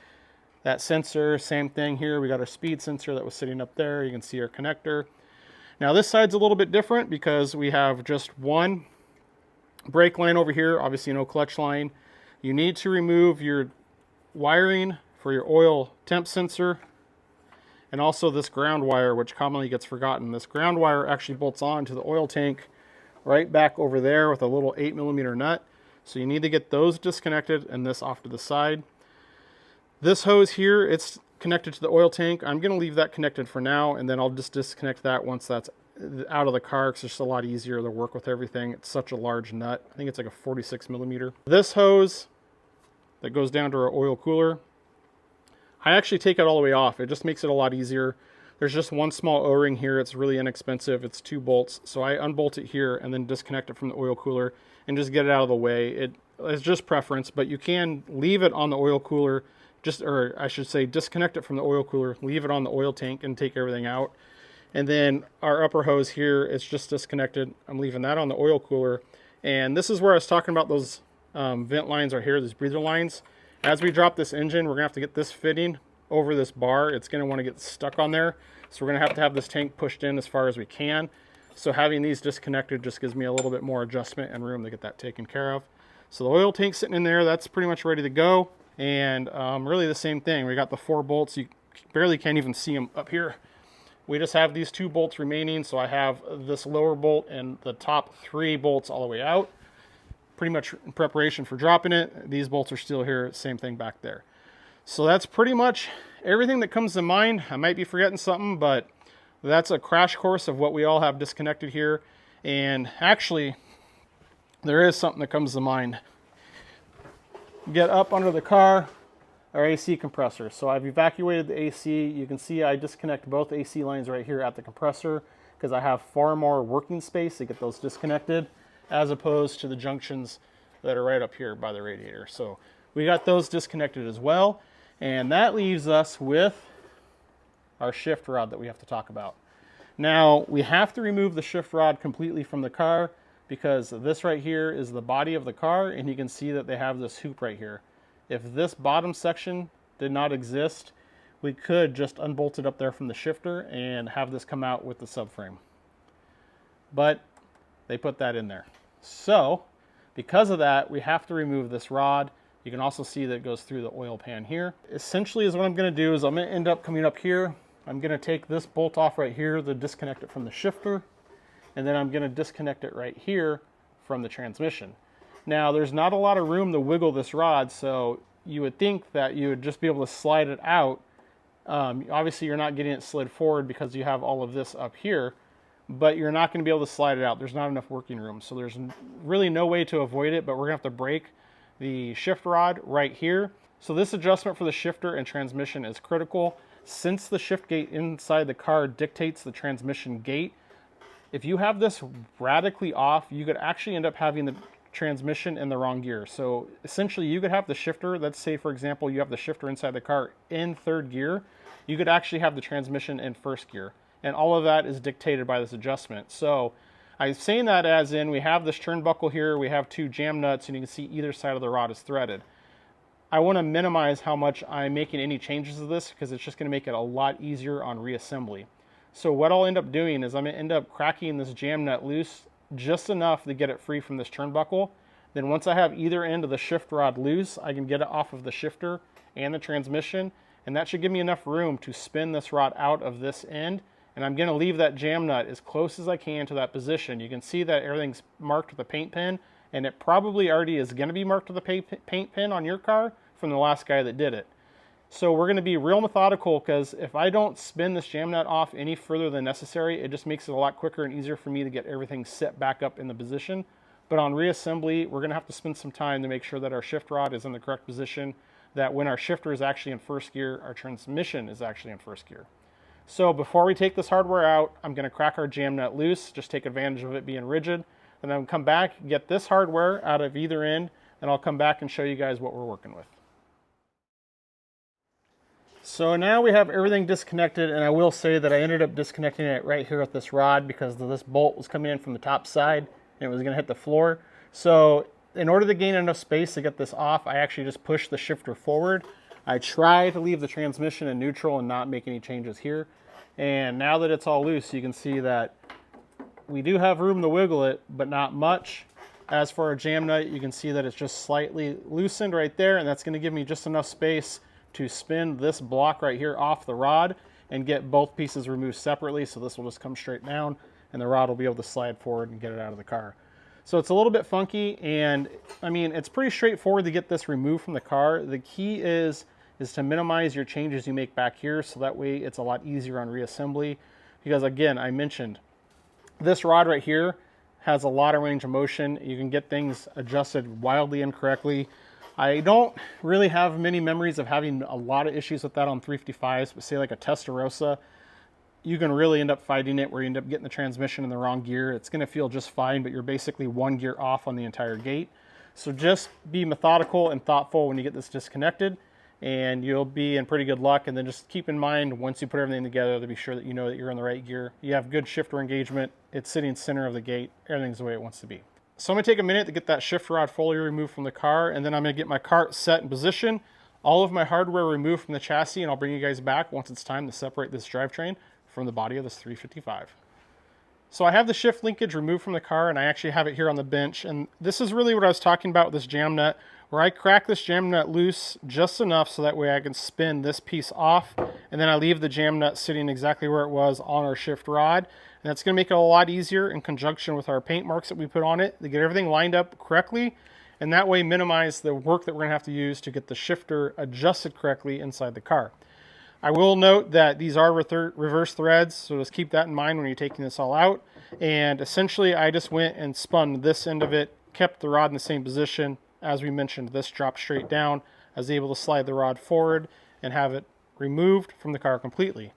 That sensor, same thing here. We got our speed sensor that was sitting up there. You can see our connector. Now this side's a little bit different because we have just one brake line over here. Obviously no clutch line. You need to remove your wiring for your oil temp sensor, and also this ground wire, which commonly gets forgotten. This ground wire actually bolts on to the oil tank right back over there with a little 8mm nut. So you need to get those disconnected and this off to the side. This hose here, it's connected to the oil tank. I'm gonna leave that connected for now, and then I'll just disconnect that once that's out of the car, because it's just a lot easier to work with everything. It's such a large nut. I think it's like a 46mm. This hose that goes down to our oil cooler, I actually take it all the way off. It just makes it a lot easier. There's just one small O-ring here. It's really inexpensive. It's 2 bolts. So I unbolt it here and then disconnect it from the oil cooler and just get it out of the way. It's just preference, but you can leave it on the oil cooler, or I should say disconnect it from the oil cooler, leave it on the oil tank and take everything out. And then our upper hose here, it's just disconnected. I'm leaving that on the oil cooler. And this is where I was talking about those vent lines right here, these breather lines. As we drop this engine, we're gonna have to get this fitting over this bar. It's gonna wanna get stuck on there. So we're gonna have this tank pushed in as far as we can. So having these disconnected just gives me a little bit more adjustment and room to get that taken care of. So the oil tank sitting in there, that's pretty much ready to go. And really the same thing. We got the 4 bolts. You barely can't even see them up here. We just have these 2 bolts remaining. So I have this lower bolt and the top 3 bolts all the way out. Pretty much in preparation for dropping it. These bolts are still here, same thing back there. So that's pretty much everything that comes to mind. I might be forgetting something, but that's a crash course of what we all have disconnected here. And actually, there is something that comes to mind. Get up under the car, our AC compressor. So I've evacuated the AC. You can see I disconnect both AC lines right here at the compressor because I have far more working space to get those disconnected, as opposed to the junctions that are right up here by the radiator. So we got those disconnected as well. And that leaves us with our shift rod that we have to talk about. Now, we have to remove the shift rod completely from the car because this right here is the body of the car, and you can see that they have this hoop right here. If this bottom section did not exist, we could just unbolt it up there from the shifter and have this come out with the subframe. But they put that in there. So, because of that, we have to remove this rod. You can also see that it goes through the oil pan here. Essentially, is what I'm going to do is I'm going to end up coming up here. I'm going to take this bolt off right here to disconnect it from the shifter, and then I'm going to disconnect it right here from the transmission. Now, there's not a lot of room to wiggle this rod, so you would think that you would just be able to slide it out. Obviously, you're not getting it slid forward because you have all of this up here, but you're not going to be able to slide it out. There's not enough working room, so there's really no way to avoid it, but we're going to have to break the shift rod right here. So this adjustment for the shifter and transmission is critical. Since the shift gate inside the car dictates the transmission gate, if you have this radically off, you could actually end up having the transmission in the wrong gear. So essentially you could have the shifter, let's say for example you have the shifter inside the car in 3rd gear, you could actually have the transmission in 1st gear. And all of that is dictated by this adjustment. So I'm saying that as in we have this turnbuckle here, we have 2 jam nuts, and you can see either side of the rod is threaded. I want to minimize how much I'm making any changes to this because it's just going to make it a lot easier on reassembly. So what I'll end up doing is I'm going to end up cracking this jam nut loose just enough to get it free from this turnbuckle. Then once I have either end of the shift rod loose, I can get it off of the shifter and the transmission, and that should give me enough room to spin this rod out of this end. And I'm going to leave that jam nut as close as I can to that position. You can see that everything's marked with a paint pen, and it probably already is going to be marked with a paint pen on your car from the last guy that did it. So we're going to be real methodical because if I don't spin this jam nut off any further than necessary, it just makes it a lot quicker and easier for me to get everything set back up in the position. But on reassembly, we're going to have to spend some time to make sure that our shift rod is in the correct position, that when our shifter is actually in 1st gear, our transmission is actually in 1st gear. So before we take this hardware out, I'm going to crack our jam nut loose, just take advantage of it being rigid, and then come back, get this hardware out of either end, and I'll come back and show you guys what we're working with. So now we have everything disconnected, and I will say that I ended up disconnecting it right here with this rod because this bolt was coming in from the top side and it was going to hit the floor. So in order to gain enough space to get this off, I actually just pushed the shifter forward. I try to leave the transmission in neutral and not make any changes here. And now that it's all loose, you can see that we do have room to wiggle it, but not much. As for our jam nut, you can see that it's just slightly loosened right there, and that's going to give me just enough space to spin this block right here off the rod and get both pieces removed separately. So this will just come straight down and the rod will be able to slide forward and get it out of the car. So it's a little bit funky, and I mean, it's pretty straightforward to get this removed from the car. The key is to minimize your changes you make back here, so that way it's a lot easier on reassembly. Because again, I mentioned this rod right here has a lot of range of motion. You can get things adjusted wildly incorrectly. I don't really have many memories of having a lot of issues with that on 355s, but say like a Testarossa, you can really end up fighting it where you end up getting the transmission in the wrong gear. It's going to feel just fine, but you're basically one gear off on the entire gate. So just be methodical and thoughtful when you get this disconnected, and you'll be in pretty good luck. And then just keep in mind, once you put everything together, to be sure that you know that you're in the right gear. You have good shifter engagement. It's sitting center of the gate. Everything's the way it wants to be. So I'm going to take a minute to get that shift rod fully removed from the car, and then I'm going to get my cart set in position, all of my hardware removed from the chassis, and I'll bring you guys back once it's time to separate this drivetrain from the body of this 355. So I have the shift linkage removed from the car, and I actually have it here on the bench. And this is really what I was talking about with this jam nut, where I crack this jam nut loose just enough so that way I can spin this piece off, and then I leave the jam nut sitting exactly where it was on our shift rod. And that's going to make it a lot easier in conjunction with our paint marks that we put on it to get everything lined up correctly, and that way minimize the work that we're going to have to use to get the shifter adjusted correctly inside the car. I will note that these are reverse threads, so just keep that in mind when you're taking this all out. And essentially, I just went and spun this end of it, kept the rod in the same position. As we mentioned, this dropped straight down. I was able to slide the rod forward and have it removed from the car completely.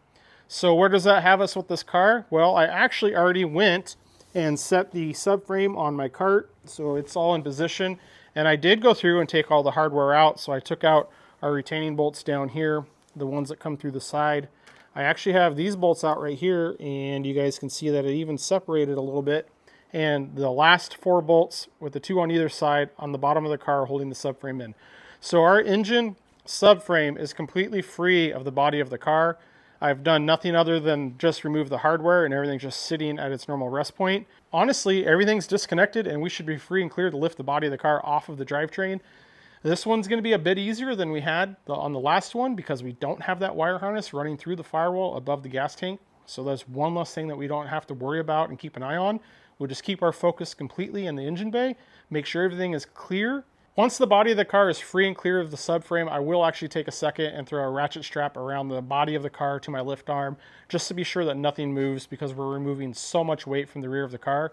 So where does that have us with this car? Well, I actually already went and set the subframe on my cart, so it's all in position. And I did go through and take all the hardware out, so I took out our retaining bolts down here, the ones that come through the side. I actually have these bolts out right here, and you guys can see that it even separated a little bit. And the last 4 bolts with the 2 on either side on the bottom of the car holding the subframe in. So our engine subframe is completely free of the body of the car. I've done nothing other than just remove the hardware, and everything's just sitting at its normal rest point. Honestly, everything's disconnected, and we should be free and clear to lift the body of the car off of the drivetrain. This one's going to be a bit easier than we had on the last one because we don't have that wire harness running through the firewall above the gas tank. So that's one less thing that we don't have to worry about and keep an eye on. We'll just keep our focus completely in the engine bay, make sure everything is clear. Once the body of the car is free and clear of the subframe, I will actually take a second and throw a ratchet strap around the body of the car to my lift arm just to be sure that nothing moves because we're removing so much weight from the rear of the car.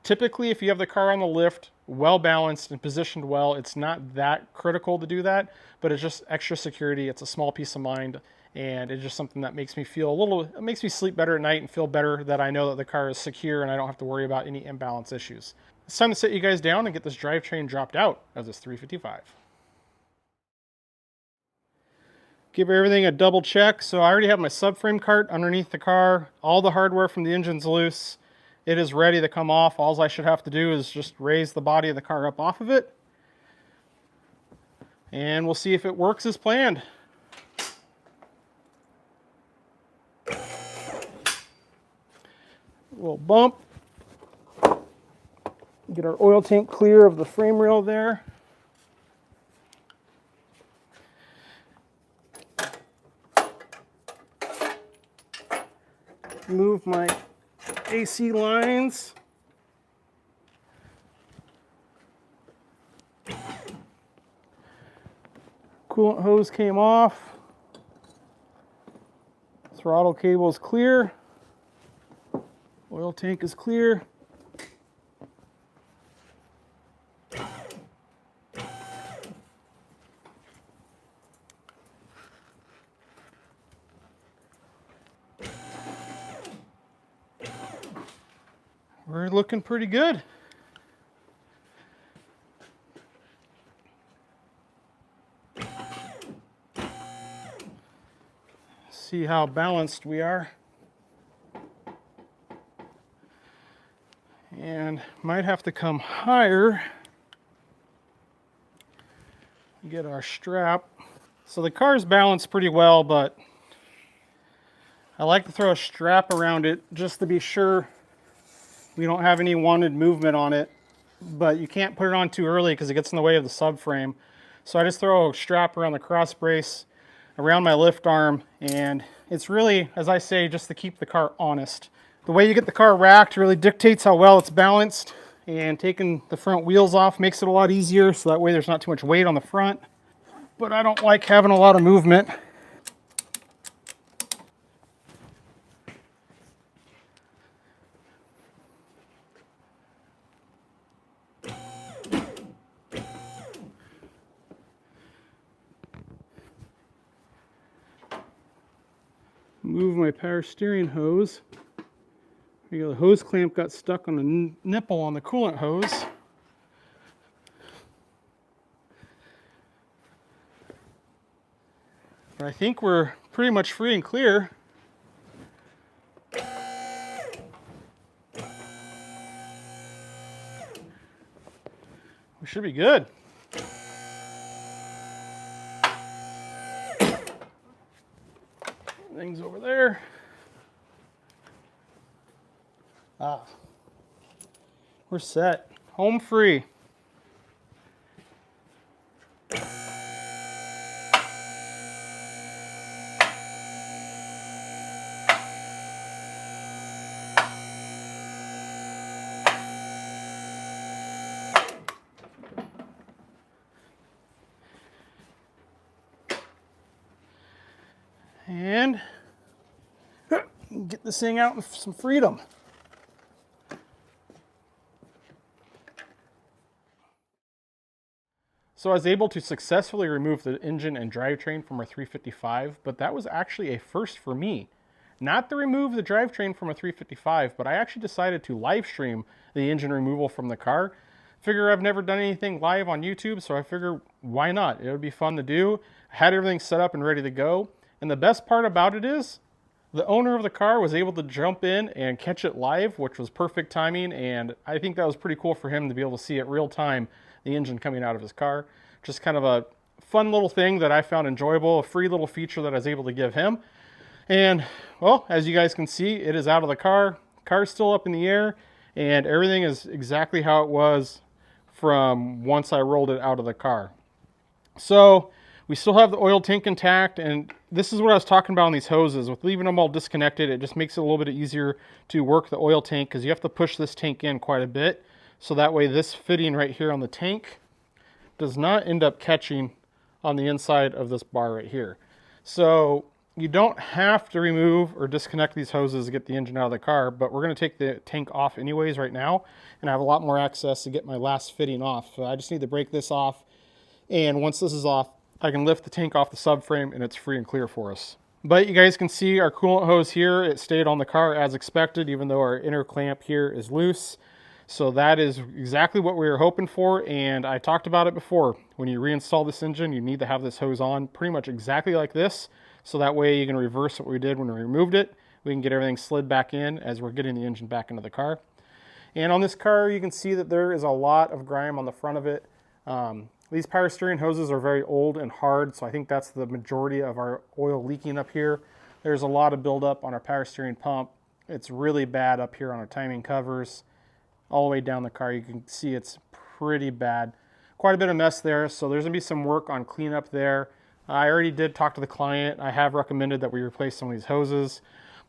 Typically, if you have the car on the lift, well balanced and positioned well, it's not that critical to do that, but it's just extra security. It's a small peace of mind, and it's just something that makes me feel it makes me sleep better at night and feel better that I know that the car is secure and I don't have to worry about any imbalance issues. It's time to sit you guys down and get this drivetrain dropped out of this 355. Give everything a double check. So I already have my subframe cart underneath the car. All the hardware from the engine's loose. It is ready to come off. All I should have to do is just raise the body of the car up off of it. And we'll see if it works as planned. A little bump. Get our oil tank clear of the frame rail there. Move my AC lines. Coolant hose came off. Throttle cable is clear. Oil tank is clear. We're looking pretty good. See how balanced we are. And might have to come higher. Get our strap. So the car's balanced pretty well, but I like to throw a strap around it just to be sure we don't have any wanted movement on it, but you can't put it on too early because it gets in the way of the subframe. So I just throw a strap around the cross brace, around my lift arm, and it's really, as I say, just to keep the car honest. The way you get the car racked really dictates how well it's balanced, and taking the front wheels off makes it a lot easier, so that way there's not too much weight on the front. But I don't like having a lot of movement. remove my power steering hose. The hose clamp got stuck on the nipple on the coolant hose. But I think we're pretty much free and clear. We should be good. Things over there. We're set. Home free. And get this thing out with some freedom. So I was able to successfully remove the engine and drivetrain from our 355, but that was actually a first for me. Not to remove the drivetrain from a 355, but I actually decided to live stream the engine removal from the car. Figure I've never done anything live on YouTube, so I figure why not? It would be fun to do. I had everything set up and ready to go. And the best part about it is the owner of the car was able to jump in and catch it live, which was perfect timing. And I think that was pretty cool for him to be able to see it real time, the engine coming out of his car. Just kind of a fun little thing that I found enjoyable, a free little feature that I was able to give him. And well, as you guys can see, it is out of the car. Car's still up in the air and everything is exactly how it was from once I rolled it out of the car. So we still have the oil tank intact, and this is what I was talking about on these hoses. With leaving them all disconnected, it just makes it a little bit easier to work the oil tank because you have to push this tank in quite a bit. So that way this fitting right here on the tank does not end up catching on the inside of this bar right here. So you don't have to remove or disconnect these hoses to get the engine out of the car, but we're going to take the tank off anyways right now, and I have a lot more access to get my last fitting off. So I just need to break this off, and once this is off, I can lift the tank off the subframe and it's free and clear for us. But you guys can see our coolant hose here, it stayed on the car as expected, even though our inner clamp here is loose. So that is exactly what we were hoping for, and I talked about it before. When you reinstall this engine, you need to have this hose on pretty much exactly like this, so that way you can reverse what we did when we removed it. We can get everything slid back in as we're getting the engine back into the car. And on this car, you can see that there is a lot of grime on the front of it. These power steering hoses are very old and hard, so I think that's the majority of our oil leaking up here. There's a lot of buildup on our power steering pump. It's really bad up here on our timing covers. All the way down the car, you can see it's pretty bad. Quite a bit of mess there, so there's gonna be some work on cleanup there. I already did talk to the client. I have recommended that we replace some of these hoses,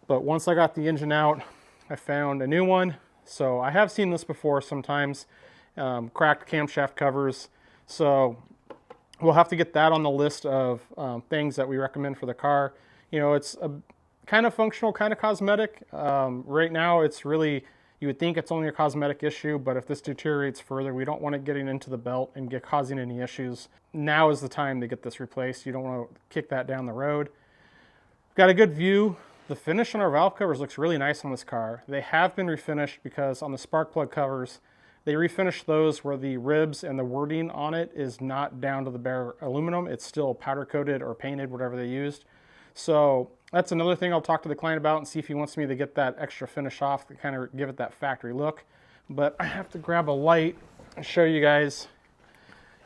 but once I got the engine out, I found a new one. So I have seen this before sometimes, cracked camshaft covers. So we'll have to get that on the list of things that we recommend for the car. You know, it's a kind of functional, kind of cosmetic. Right now, it's really, you would think it's only a cosmetic issue, but if this deteriorates further, we don't want it getting into the belt and causing any issues. Now is the time to get this replaced. You don't want to kick that down the road. Got a good view. The finish on our valve covers looks really nice on this car. They have been refinished because on the spark plug covers, they refinished those where the ribs and the wording on it is not down to the bare aluminum. It's still powder coated or painted, whatever they used. So that's another thing I'll talk to the client about and see if he wants me to get that extra finish off to kind of give it that factory look. But I have to grab a light and show you guys.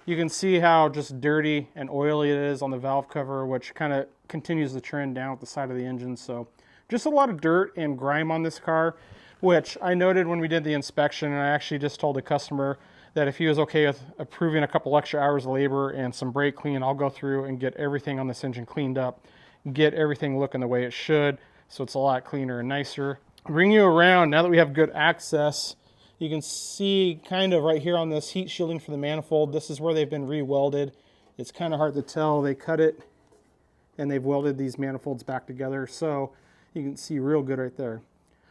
You can see how just dirty and oily it is on the valve cover, which kind of continues the trend down at the side of the engine. So just a lot of dirt and grime on this car, which I noted when we did the inspection, and I actually just told the customer that if he was okay with approving a couple extra hours of labor and some brake clean, I'll go through and get everything on this engine cleaned up, get everything looking the way it should, so it's a lot cleaner and nicer. Bring you around, now that we have good access, you can see kind of right here on this heat shielding for the manifold, this is where they've been re-welded. It's kind of hard to tell. They cut it and they've welded these manifolds back together, so you can see real good right there.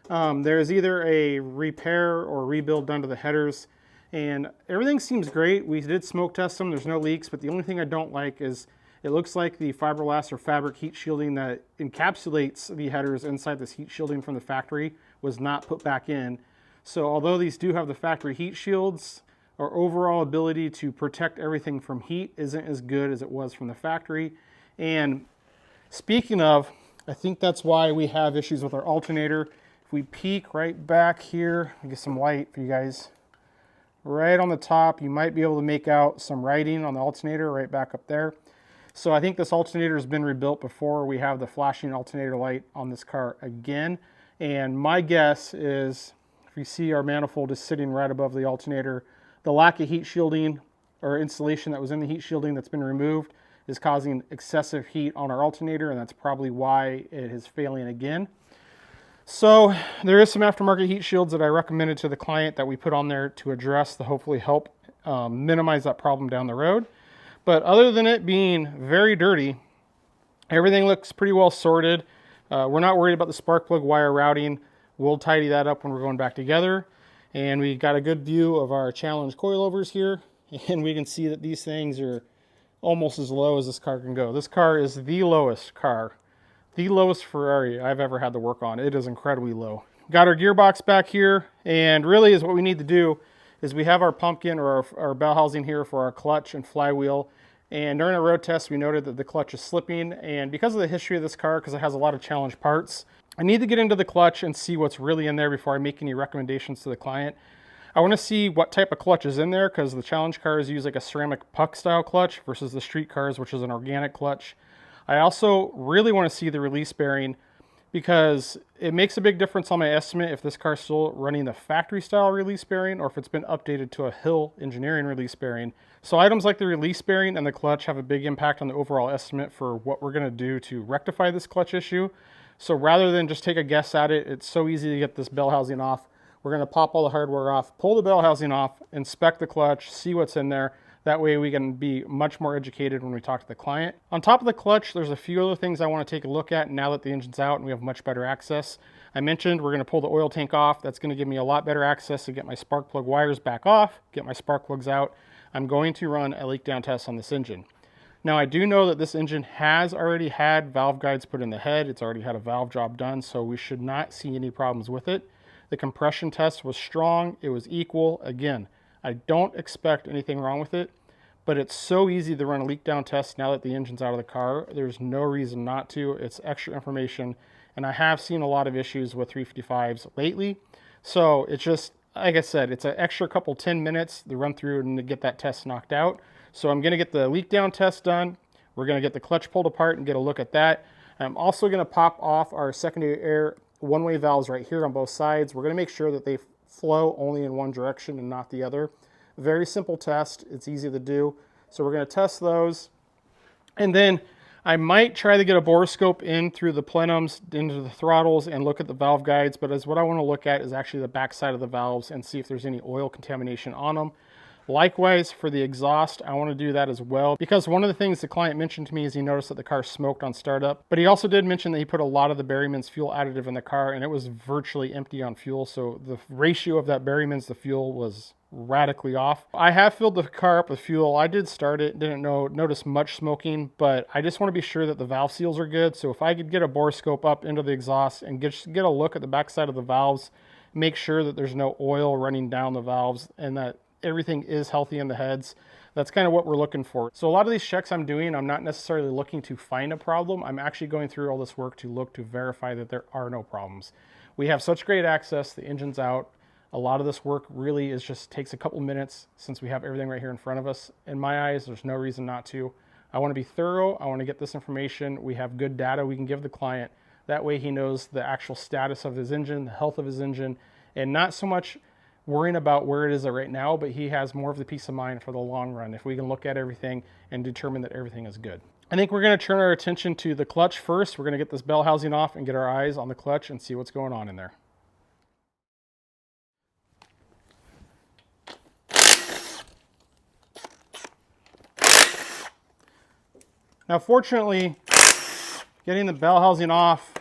There's either a repair or rebuild done to the headers, and everything seems great. We did smoke test them, there's no leaks, but the only thing I don't like is It looks like the fiberglass or fabric heat shielding that encapsulates the headers inside this heat shielding from the factory was not put back in. So although these do have the factory heat shields, our overall ability to protect everything from heat isn't as good as it was from the factory. And speaking of, I think that's why we have issues with our alternator. If we peek right back here, I'll get some light for you guys. Right on the top, you might be able to make out some writing on the alternator right back up there. So I think this alternator has been rebuilt before we have the flashing alternator light on this car again. And my guess is, if you see our manifold is sitting right above the alternator, the lack of heat shielding or insulation that was in the heat shielding that's been removed is causing excessive heat on our alternator, and that's probably why it is failing again. So there is some aftermarket heat shields that I recommended to the client that we put on there to address to hopefully help minimize that problem down the road. But other than it being very dirty, everything looks pretty well sorted. We're not worried about the spark plug wire routing. We'll tidy that up when we're going back together. And we got a good view of our challenge coilovers here. And we can see that these things are almost as low as this car can go. This car is the lowest car, the lowest Ferrari I've ever had to work on. It is incredibly low. Got our gearbox back here, and really is what we need to do is we have our pumpkin or our bell housing here for our clutch and flywheel. And during a road test, we noted that the clutch is slipping. And because of the history of this car, because it has a lot of challenge parts, I need to get into the clutch and see what's really in there before I make any recommendations to the client. I want to see what type of clutch is in there, because the challenge cars use like a ceramic puck style clutch versus the street cars, which is an organic clutch. I also really want to see the release bearing, because it makes a big difference on my estimate if this car is still running the factory style release bearing or if it's been updated to a Hill engineering release bearing. So items like the release bearing and the clutch have a big impact on the overall estimate for what we're going to do to rectify this clutch issue. So rather than just take a guess at it, it's so easy to get this bell housing off. We're going to pop all the hardware off, pull the bell housing off, inspect the clutch, see what's in there. That way we can be much more educated when we talk to the client. On top of the clutch, there's a few other things I want to take a look at now that the engine's out and we have much better access. I mentioned we're going to pull the oil tank off. That's going to give me a lot better access to get my spark plug wires back off, get my spark plugs out. I'm going to run a leak down test on this engine. Now I do know that this engine has already had valve guides put in the head. It's already had a valve job done, so we should not see any problems with it. The compression test was strong. It was equal. Again, I don't expect anything wrong with it, but it's so easy to run a leak down test now that the engine's out of the car. There's no reason not to. It's extra information, and I have seen a lot of issues with 355s lately. So it's just, like I said, it's an extra couple 10 minutes to run through and to get that test knocked out. So I'm going to get the leak down test done. We're going to get the clutch pulled apart and get a look at that. I'm also going to pop off our secondary air one-way valves right here on both sides. We're going to make sure that they flow only in one direction and not the other. Very simple test. It's easy to do. So we're going to test those. And then I might try to get a borescope in through the plenums into the throttles and look at the valve guides. But what I want to look at is actually the back side of the valves and see if there's any oil contamination on them. Likewise, for the exhaust, I want to do that as well, because one of the things the client mentioned to me is he noticed that the car smoked on startup, but he also did mention that he put a lot of the Berryman's fuel additive in the car and it was virtually empty on fuel. So the ratio of that Berryman's to fuel was radically off. I have filled the car up with fuel. I did start it, didn't notice much smoking, but I just want to be sure that the valve seals are good. So if I could get a borescope up into the exhaust and get a look at the backside of the valves, make sure that there's no oil running down the valves and that everything is healthy in the heads. That's kind of what we're looking for. So a lot of these checks I'm doing, I'm not necessarily looking to find a problem. I'm actually going through all this work to look to verify that there are no problems. We have such great access, the engine's out. A lot of this work really takes a couple minutes since we have everything right here in front of us. In my eyes, there's no reason not to. I want to be thorough. I want to get this information. We have good data we can give the client. That way he knows the actual status of his engine, the health of his engine, and not so much worrying about where it is right now, but he has more of the peace of mind for the long run if we can look at everything and determine that everything is good. I think we're going to turn our attention to the clutch first. We're going to get this bell housing off and get our eyes on the clutch and see what's going on in there. Now fortunately, getting the bell housing off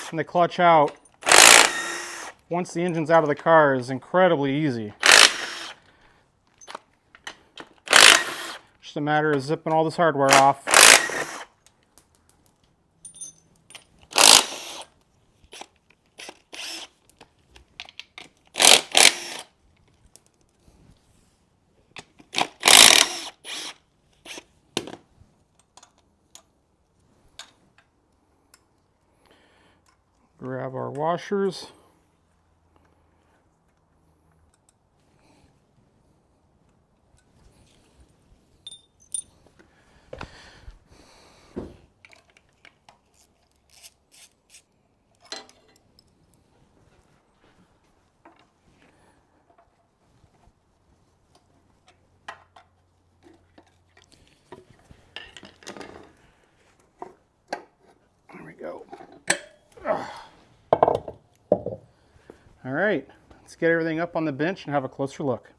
and the clutch out once the engine's out of the car is incredibly easy. Just a matter of zipping all this hardware off. Grab our washers. There we go. All right, let's get everything up on the bench and have a closer look.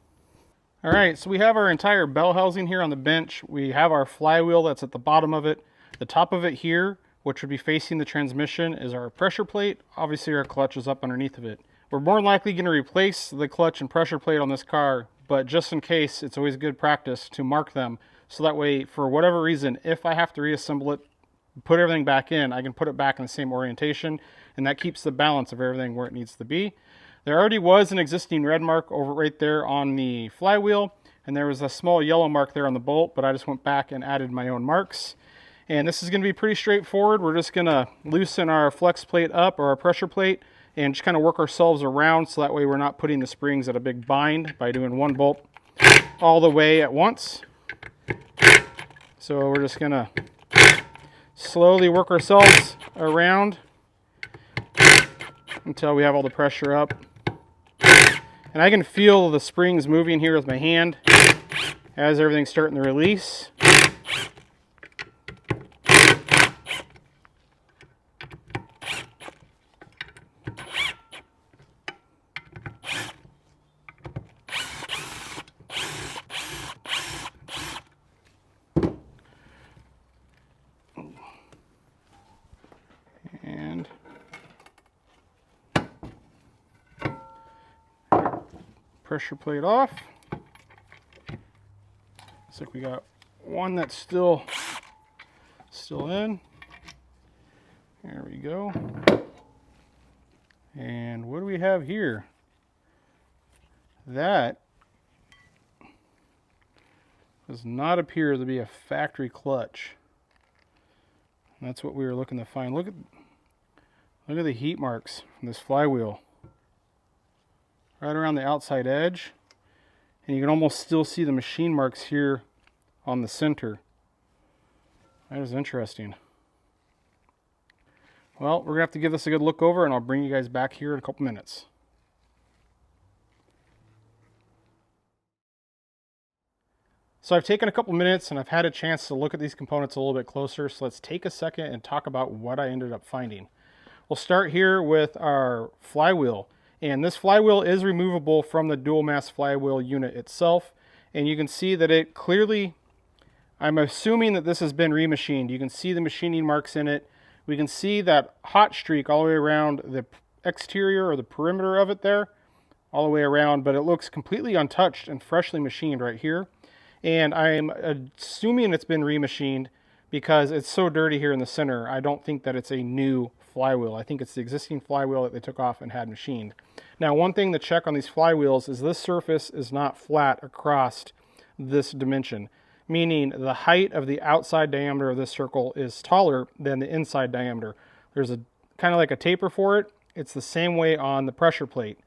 All right, so we have our entire bell housing here on the bench. We have our flywheel that's at the bottom of it. The top of it here, which would be facing the transmission, is our pressure plate. Obviously our clutch is up underneath of it. We're more than likely going to replace the clutch and pressure plate on this car, but just in case, it's always good practice to mark them. So that way, for whatever reason, if I have to reassemble it, put everything back in, I can put it back in the same orientation, and that keeps the balance of everything where it needs to be. There already was an existing red mark over right there on the flywheel, and there was a small yellow mark there on the bolt, but I just went back and added my own marks. And this is going to be pretty straightforward. We're just going to loosen our flex plate up, or our pressure plate, and just kind of work ourselves around so that way we're not putting the springs at a big bind by doing one bolt all the way at once. So we're just going to slowly work ourselves around until we have all the pressure up. And I can feel the springs moving here with my hand as everything's starting to release. And pressure plate off. Looks like we got one that's still in. There we go. And what do we have here? That does not appear to be a factory clutch. And that's what we were looking to find. Look at the heat marks from this flywheel. Right around the outside edge. And you can almost still see the machine marks here on the center. That is interesting. Well, we're going to have to give this a good look over, and I'll bring you guys back here in a couple minutes. So I've taken a couple minutes and I've had a chance to look at these components a little bit closer. So let's take a second and talk about what I ended up finding. We'll start here with our flywheel. And this flywheel is removable from the dual mass flywheel unit itself. And you can see that it clearly, I'm assuming that this has been remachined. You can see the machining marks in it. We can see that hot streak all the way around the exterior or the perimeter of it there, all the way around, but it looks completely untouched and freshly machined right here. And I'm assuming it's been remachined because it's so dirty here in the center. I don't think that it's a new flywheel. I think it's the existing flywheel that they took off and had machined. Now, one thing to check on these flywheels is this surface is not flat across this dimension, meaning the height of the outside diameter of this circle is taller than the inside diameter. There's a kind of like a taper for it. It's the same way on the pressure plate.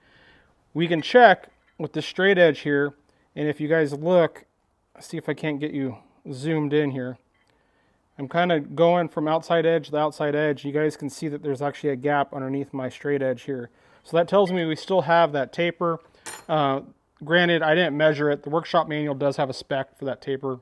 We can check with the straight edge here, and if you guys look, see if I can't get you zoomed in here. I'm kind of going from outside edge to outside edge. You guys can see that there's actually a gap underneath my straight edge here. So that tells me we still have that taper. Granted, I didn't measure it. The workshop manual does have a spec for that taper.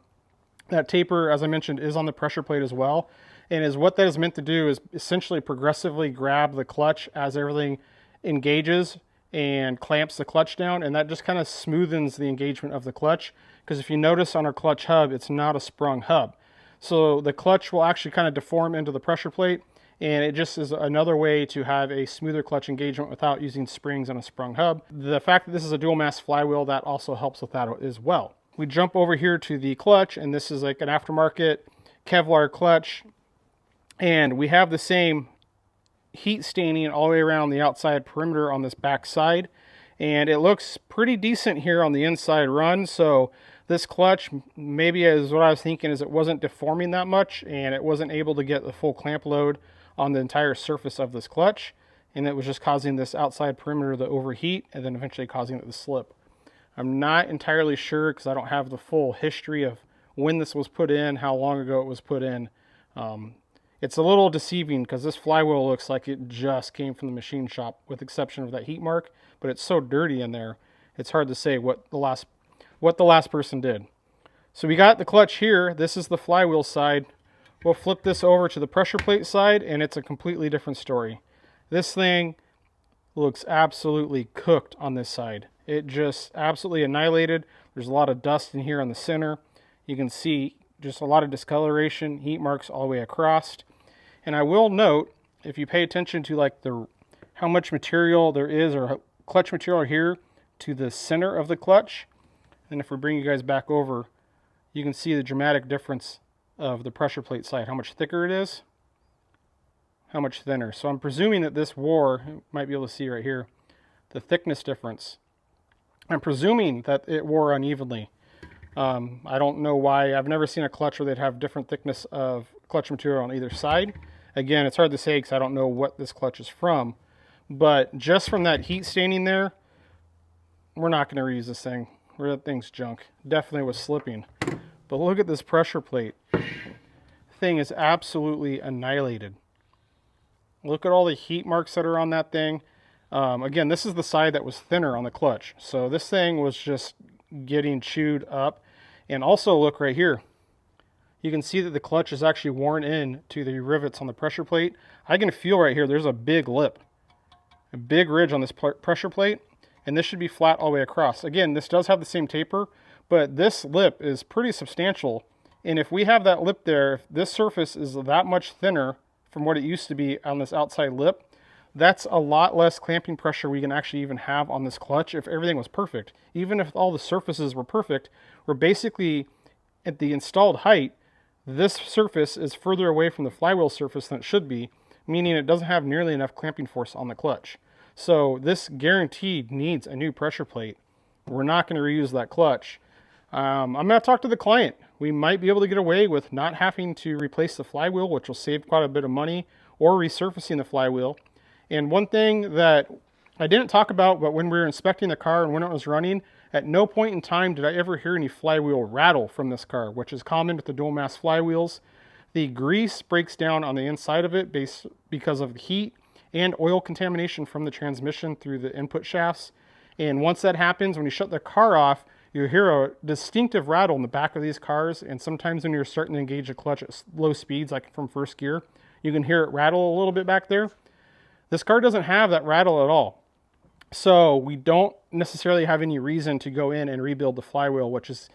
That taper, as I mentioned, is on the pressure plate as well. And is what that is meant to do is essentially progressively grab the clutch as everything engages and clamps the clutch down. And that just kind of smoothens the engagement of the clutch. Because if you notice on our clutch hub, it's not a sprung hub. So the clutch will actually kind of deform into the pressure plate, and it just is another way to have a smoother clutch engagement without using springs on a sprung hub. The fact that this is a dual mass flywheel, that also helps with that as well. We jump over here to the clutch, and this is like an aftermarket Kevlar clutch, and we have the same heat staining all the way around the outside perimeter on this back side, and it looks pretty decent here on the inside run. So this clutch, maybe is what I was thinking, is it wasn't deforming that much and it wasn't able to get the full clamp load on the entire surface of this clutch. and it was just causing this outside perimeter to overheat and then eventually causing it to slip. I'm not entirely sure because I don't have the full history of when this was put in, how long ago it was put in. It's a little deceiving because this flywheel looks like it just came from the machine shop with the exception of that heat mark, but it's so dirty in there, it's hard to say what the last person did. So we got the clutch here. This is the flywheel side. We'll flip this over to the pressure plate side and it's a completely different story. This thing looks absolutely cooked on this side. It just absolutely annihilated. There's a lot of dust in here on the center. You can see just a lot of discoloration, heat marks all the way across. And I will note, if you pay attention to like how much material there is or clutch material here to the center of the clutch, and if we bring you guys back over, you can see the dramatic difference of the pressure plate side, how much thicker it is, how much thinner. So I'm presuming that this wore, you might be able to see right here, the thickness difference. I'm presuming that it wore unevenly. I don't know why. I've never seen a clutch where they'd have different thickness of clutch material on either side. Again, it's hard to say because I don't know what this clutch is from. But just from that heat staining there, we're not going to reuse this thing. That thing's junk. Definitely was slipping. But look at this pressure plate. Thing is absolutely annihilated. Look at all the heat marks that are on that thing. Again, this is the side that was thinner on the clutch. So this thing was just getting chewed up. And also look right here. You can see that the clutch is actually worn in to the rivets on the pressure plate. I can feel right here, there's a big lip. A big ridge on this pressure plate. And this should be flat all the way across. Again, this does have the same taper, but this lip is pretty substantial. And if we have that lip there, if this surface is that much thinner from what it used to be on this outside lip, that's a lot less clamping pressure we can actually even have on this clutch if everything was perfect. Even if all the surfaces were perfect, we're basically at the installed height, this surface is further away from the flywheel surface than it should be, meaning it doesn't have nearly enough clamping force on the clutch. So this guaranteed needs a new pressure plate. We're not going to reuse that clutch. I'm going to talk to the client. We might be able to get away with not having to replace the flywheel, which will save quite a bit of money, or resurfacing the flywheel. And one thing that I didn't talk about, but when we were inspecting the car and when it was running, at no point in time did I ever hear any flywheel rattle from this car, which is common with the dual mass flywheels. The grease breaks down on the inside of it because of the heat and oil contamination from the transmission through the input shafts. And once that happens, when you shut the car off, you hear a distinctive rattle in the back of these cars. And sometimes when you're starting to engage the clutch at low speeds, like from first gear, you can hear it rattle a little bit back there. This car doesn't have that rattle at all. So we don't necessarily have any reason to go in and rebuild the flywheel, which is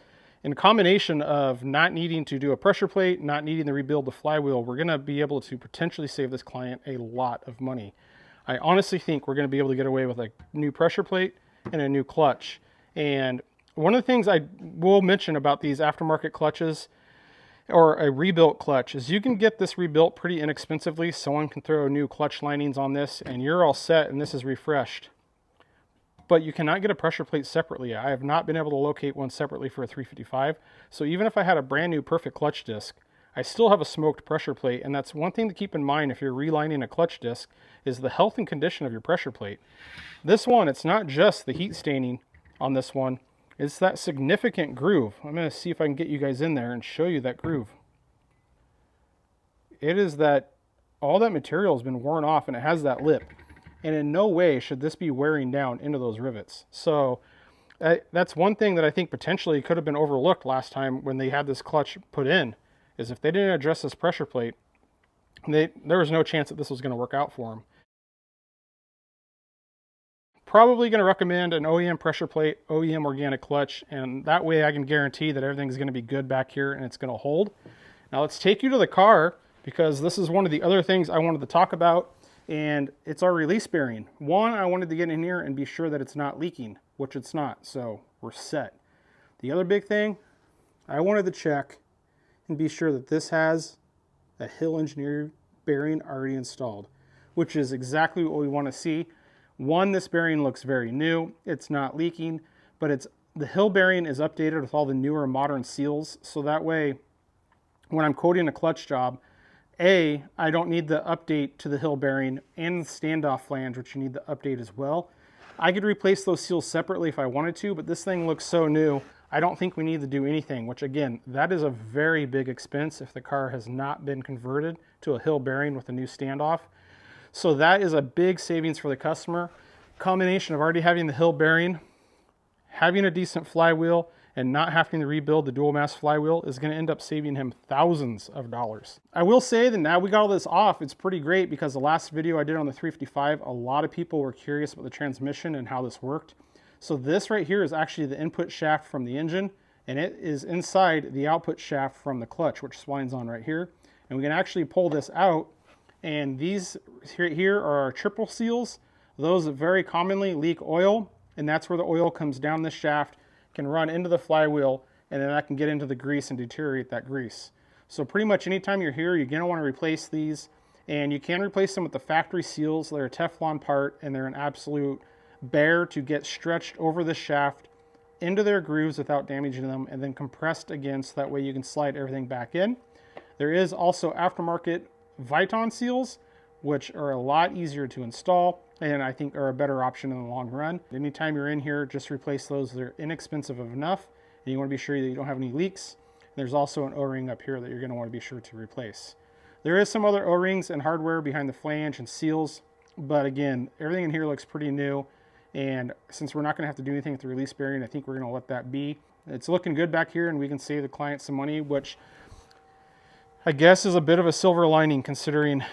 in combination of not needing to do a pressure plate, not needing to rebuild the flywheel, we're going to be able to potentially save this client a lot of money. I honestly think we're going to be able to get away with a new pressure plate and a new clutch. And one of the things I will mention about these aftermarket clutches or a rebuilt clutch is you can get this rebuilt pretty inexpensively. Someone can throw new clutch linings on this and you're all set and this is refreshed. But you cannot get a pressure plate separately. I have not been able to locate one separately for a 355. So even if I had a brand new perfect clutch disc, I still have a smoked pressure plate. And that's one thing to keep in mind if you're relining a clutch disc is the health and condition of your pressure plate. This one, it's not just the heat staining on this one. It's that significant groove. I'm going to see if I can get you guys in there and show you that groove. It is that all that material has been worn off and it has that lip. And in no way should this be wearing down into those rivets. So that's one thing that I think potentially could have been overlooked last time when they had this clutch put in, is if they didn't address this pressure plate, there was no chance that this was going to work out for them. Probably going to recommend an OEM pressure plate, OEM organic clutch, and that way I can guarantee that everything's going to be good back here and it's going to hold. Now let's take you to the car, because this is one of the other things I wanted to talk about, and it's our release bearing. One, I wanted to get in here and be sure that it's not leaking, which it's not, so we're set. The other big thing, I wanted to check and be sure that this has a Hill Engineered bearing already installed, which is exactly what we want to see. One, this bearing looks very new. It's not leaking, but the Hill bearing is updated with all the newer modern seals. So that way, when I'm quoting a clutch job, I don't need the update to the hill bearing and the standoff flange, which you need the update as well. I could replace those seals separately if I wanted to, but this thing looks so new, I don't think we need to do anything, which again, that is a very big expense if the car has not been converted to a hill bearing with a new standoff. So that is a big savings for the customer. Combination of already having the hill bearing, having a decent flywheel, and not having to rebuild the dual mass flywheel is going to end up saving him thousands of dollars. I will say that now we got all this off, it's pretty great because the last video I did on the 355, a lot of people were curious about the transmission and how this worked. So this right here is actually the input shaft from the engine, and it is inside the output shaft from the clutch, which splines on right here. And we can actually pull this out, and these here are our triple seals. Those very commonly leak oil, and that's where the oil comes down this shaft, can run into the flywheel, and then that can get into the grease and deteriorate that grease. So pretty much anytime you're here, you're going to want to replace these, and you can replace them with the factory seals. They're a Teflon part, and they're an absolute bear to get stretched over the shaft into their grooves without damaging them, and then compressed again so that way you can slide everything back in. There is also aftermarket Viton seals, which are a lot easier to install and I think are a better option in the long run. Anytime you're in here, just replace those. They're inexpensive enough, and you want to be sure that you don't have any leaks. There's also an O-ring up here that you're going to want to be sure to replace. There is some other O-rings and hardware behind the flange and seals, but again, everything in here looks pretty new, and since we're not going to have to do anything with the release bearing, I think we're going to let that be. It's looking good back here, and we can save the client some money, which I guess is a bit of a silver lining considering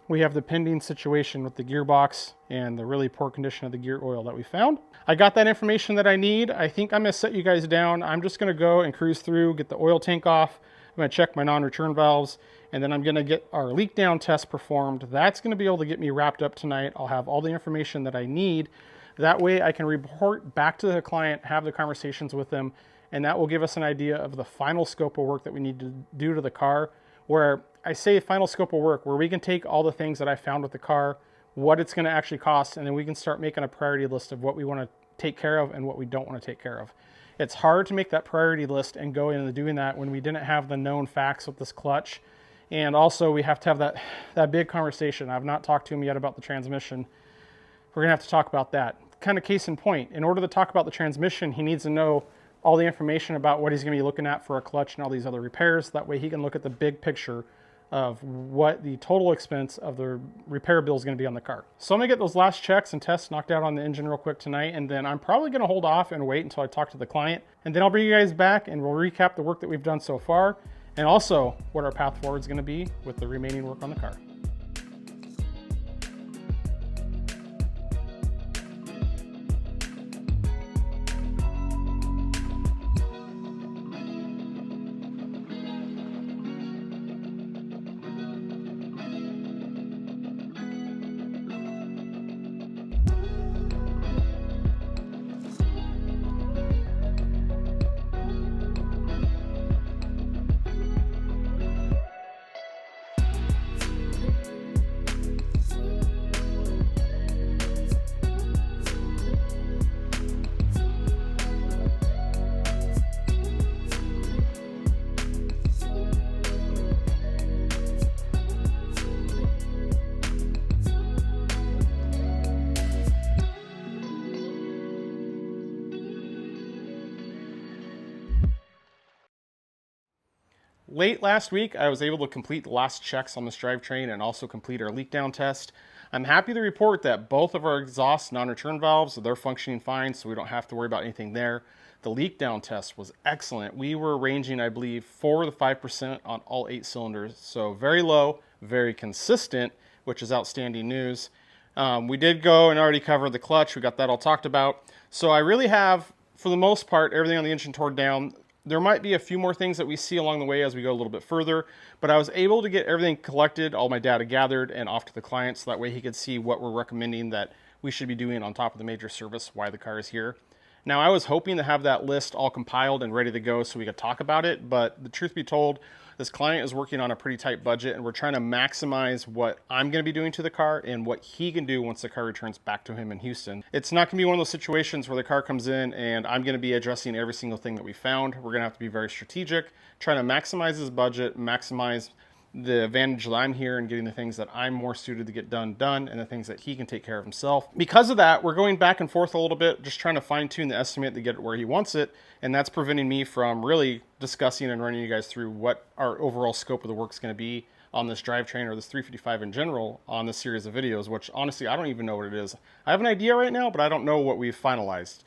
we have the pending situation with the gearbox and the really poor condition of the gear oil that we found. I got that information that I need. I think I'm going to set you guys down. I'm just going to go and cruise through, get the oil tank off. I'm going to check my non-return valves, and then I'm going to get our leak down test performed. That's going to be able to get me wrapped up tonight. I'll have all the information that I need. That way I can report back to the client, have the conversations with them, and that will give us an idea of the final scope of work that we need to do to the car, where I say final scope of work, where we can take all the things that I found with the car, what it's going to actually cost, and then we can start making a priority list of what we want to take care of and what we don't want to take care of. It's hard to make that priority list and go into doing that when we didn't have the known facts with this clutch. And also we have to have that big conversation. I've not talked to him yet about the transmission. We're going to have to talk about that. Kind of case in point, in order to talk about the transmission, he needs to know all the information about what he's going to be looking at for a clutch and all these other repairs. That way he can look at the big picture of what the total expense of the repair bill is going to be on the car. So I'm going to get those last checks and tests knocked out on the engine real quick tonight, and then I'm probably going to hold off and wait until I talk to the client, and then I'll bring you guys back and we'll recap the work that we've done so far, and also what our path forward is going to be with the remaining work on the car. Late last week, I was able to complete the last checks on this drivetrain and also complete our leak down test. I'm happy to report that both of our exhaust non-return valves, they're functioning fine, so we don't have to worry about anything there. The leak down test was excellent. We were ranging, I believe, 4 to 5% on all 8 cylinders. So very low, very consistent, which is outstanding news. We did go and already cover the clutch. We got that all talked about. So I really have, for the most part, everything on the engine torn down. There might be a few more things that we see along the way as we go a little bit further, but I was able to get everything collected, all my data gathered, and off to the client so that way he could see what we're recommending that we should be doing on top of the major service, why the car is here. Now, I was hoping to have that list all compiled and ready to go so we could talk about it, but the truth be told, this client is working on a pretty tight budget, and we're trying to maximize what I'm going to be doing to the car and what he can do once the car returns back to him in Houston. It's not going to be one of those situations where the car comes in and I'm going to be addressing every single thing that we found. We're going to have to be very strategic, trying to maximize his budget, maximize the advantage that I'm here and getting the things that I'm more suited to get done, and the things that he can take care of himself. Because of that, we're going back and forth a little bit, just trying to fine tune the estimate to get it where he wants it. And that's preventing me from really discussing and running you guys through what our overall scope of the work is going to be on this drivetrain or this 355 in general on this series of videos, which honestly, I don't even know what it is. I have an idea right now, but I don't know what we've finalized.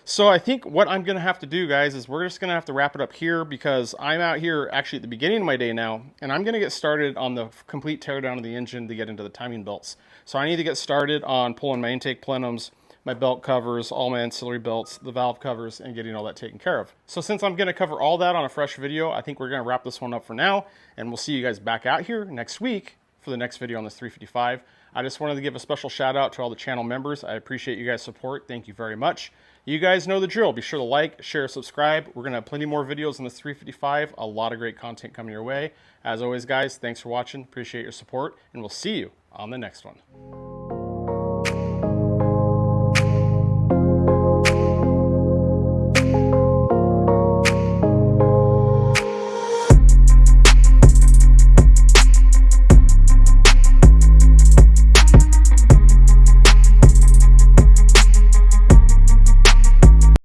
So I think what I'm going to have to do, guys, is we're just going to have to wrap it up here, because I'm out here actually at the beginning of my day now, and I'm going to get started on the complete teardown of the engine to get into the timing belts. So I need to get started on pulling my intake plenums, my belt covers, all my ancillary belts, the valve covers, and getting all that taken care of. So since I'm going to cover all that on a fresh video, I think we're going to wrap this one up for now, and we'll see you guys back out here next week for the next video on this 355. I just wanted to give a special shout out to all the channel members. I appreciate you guys' support. Thank you very much. You guys know the drill. Be sure to like, share, subscribe. We're going to have plenty more videos on this 355. A lot of great content coming your way. As always, guys, thanks for watching. Appreciate your support, and we'll see you on the next one.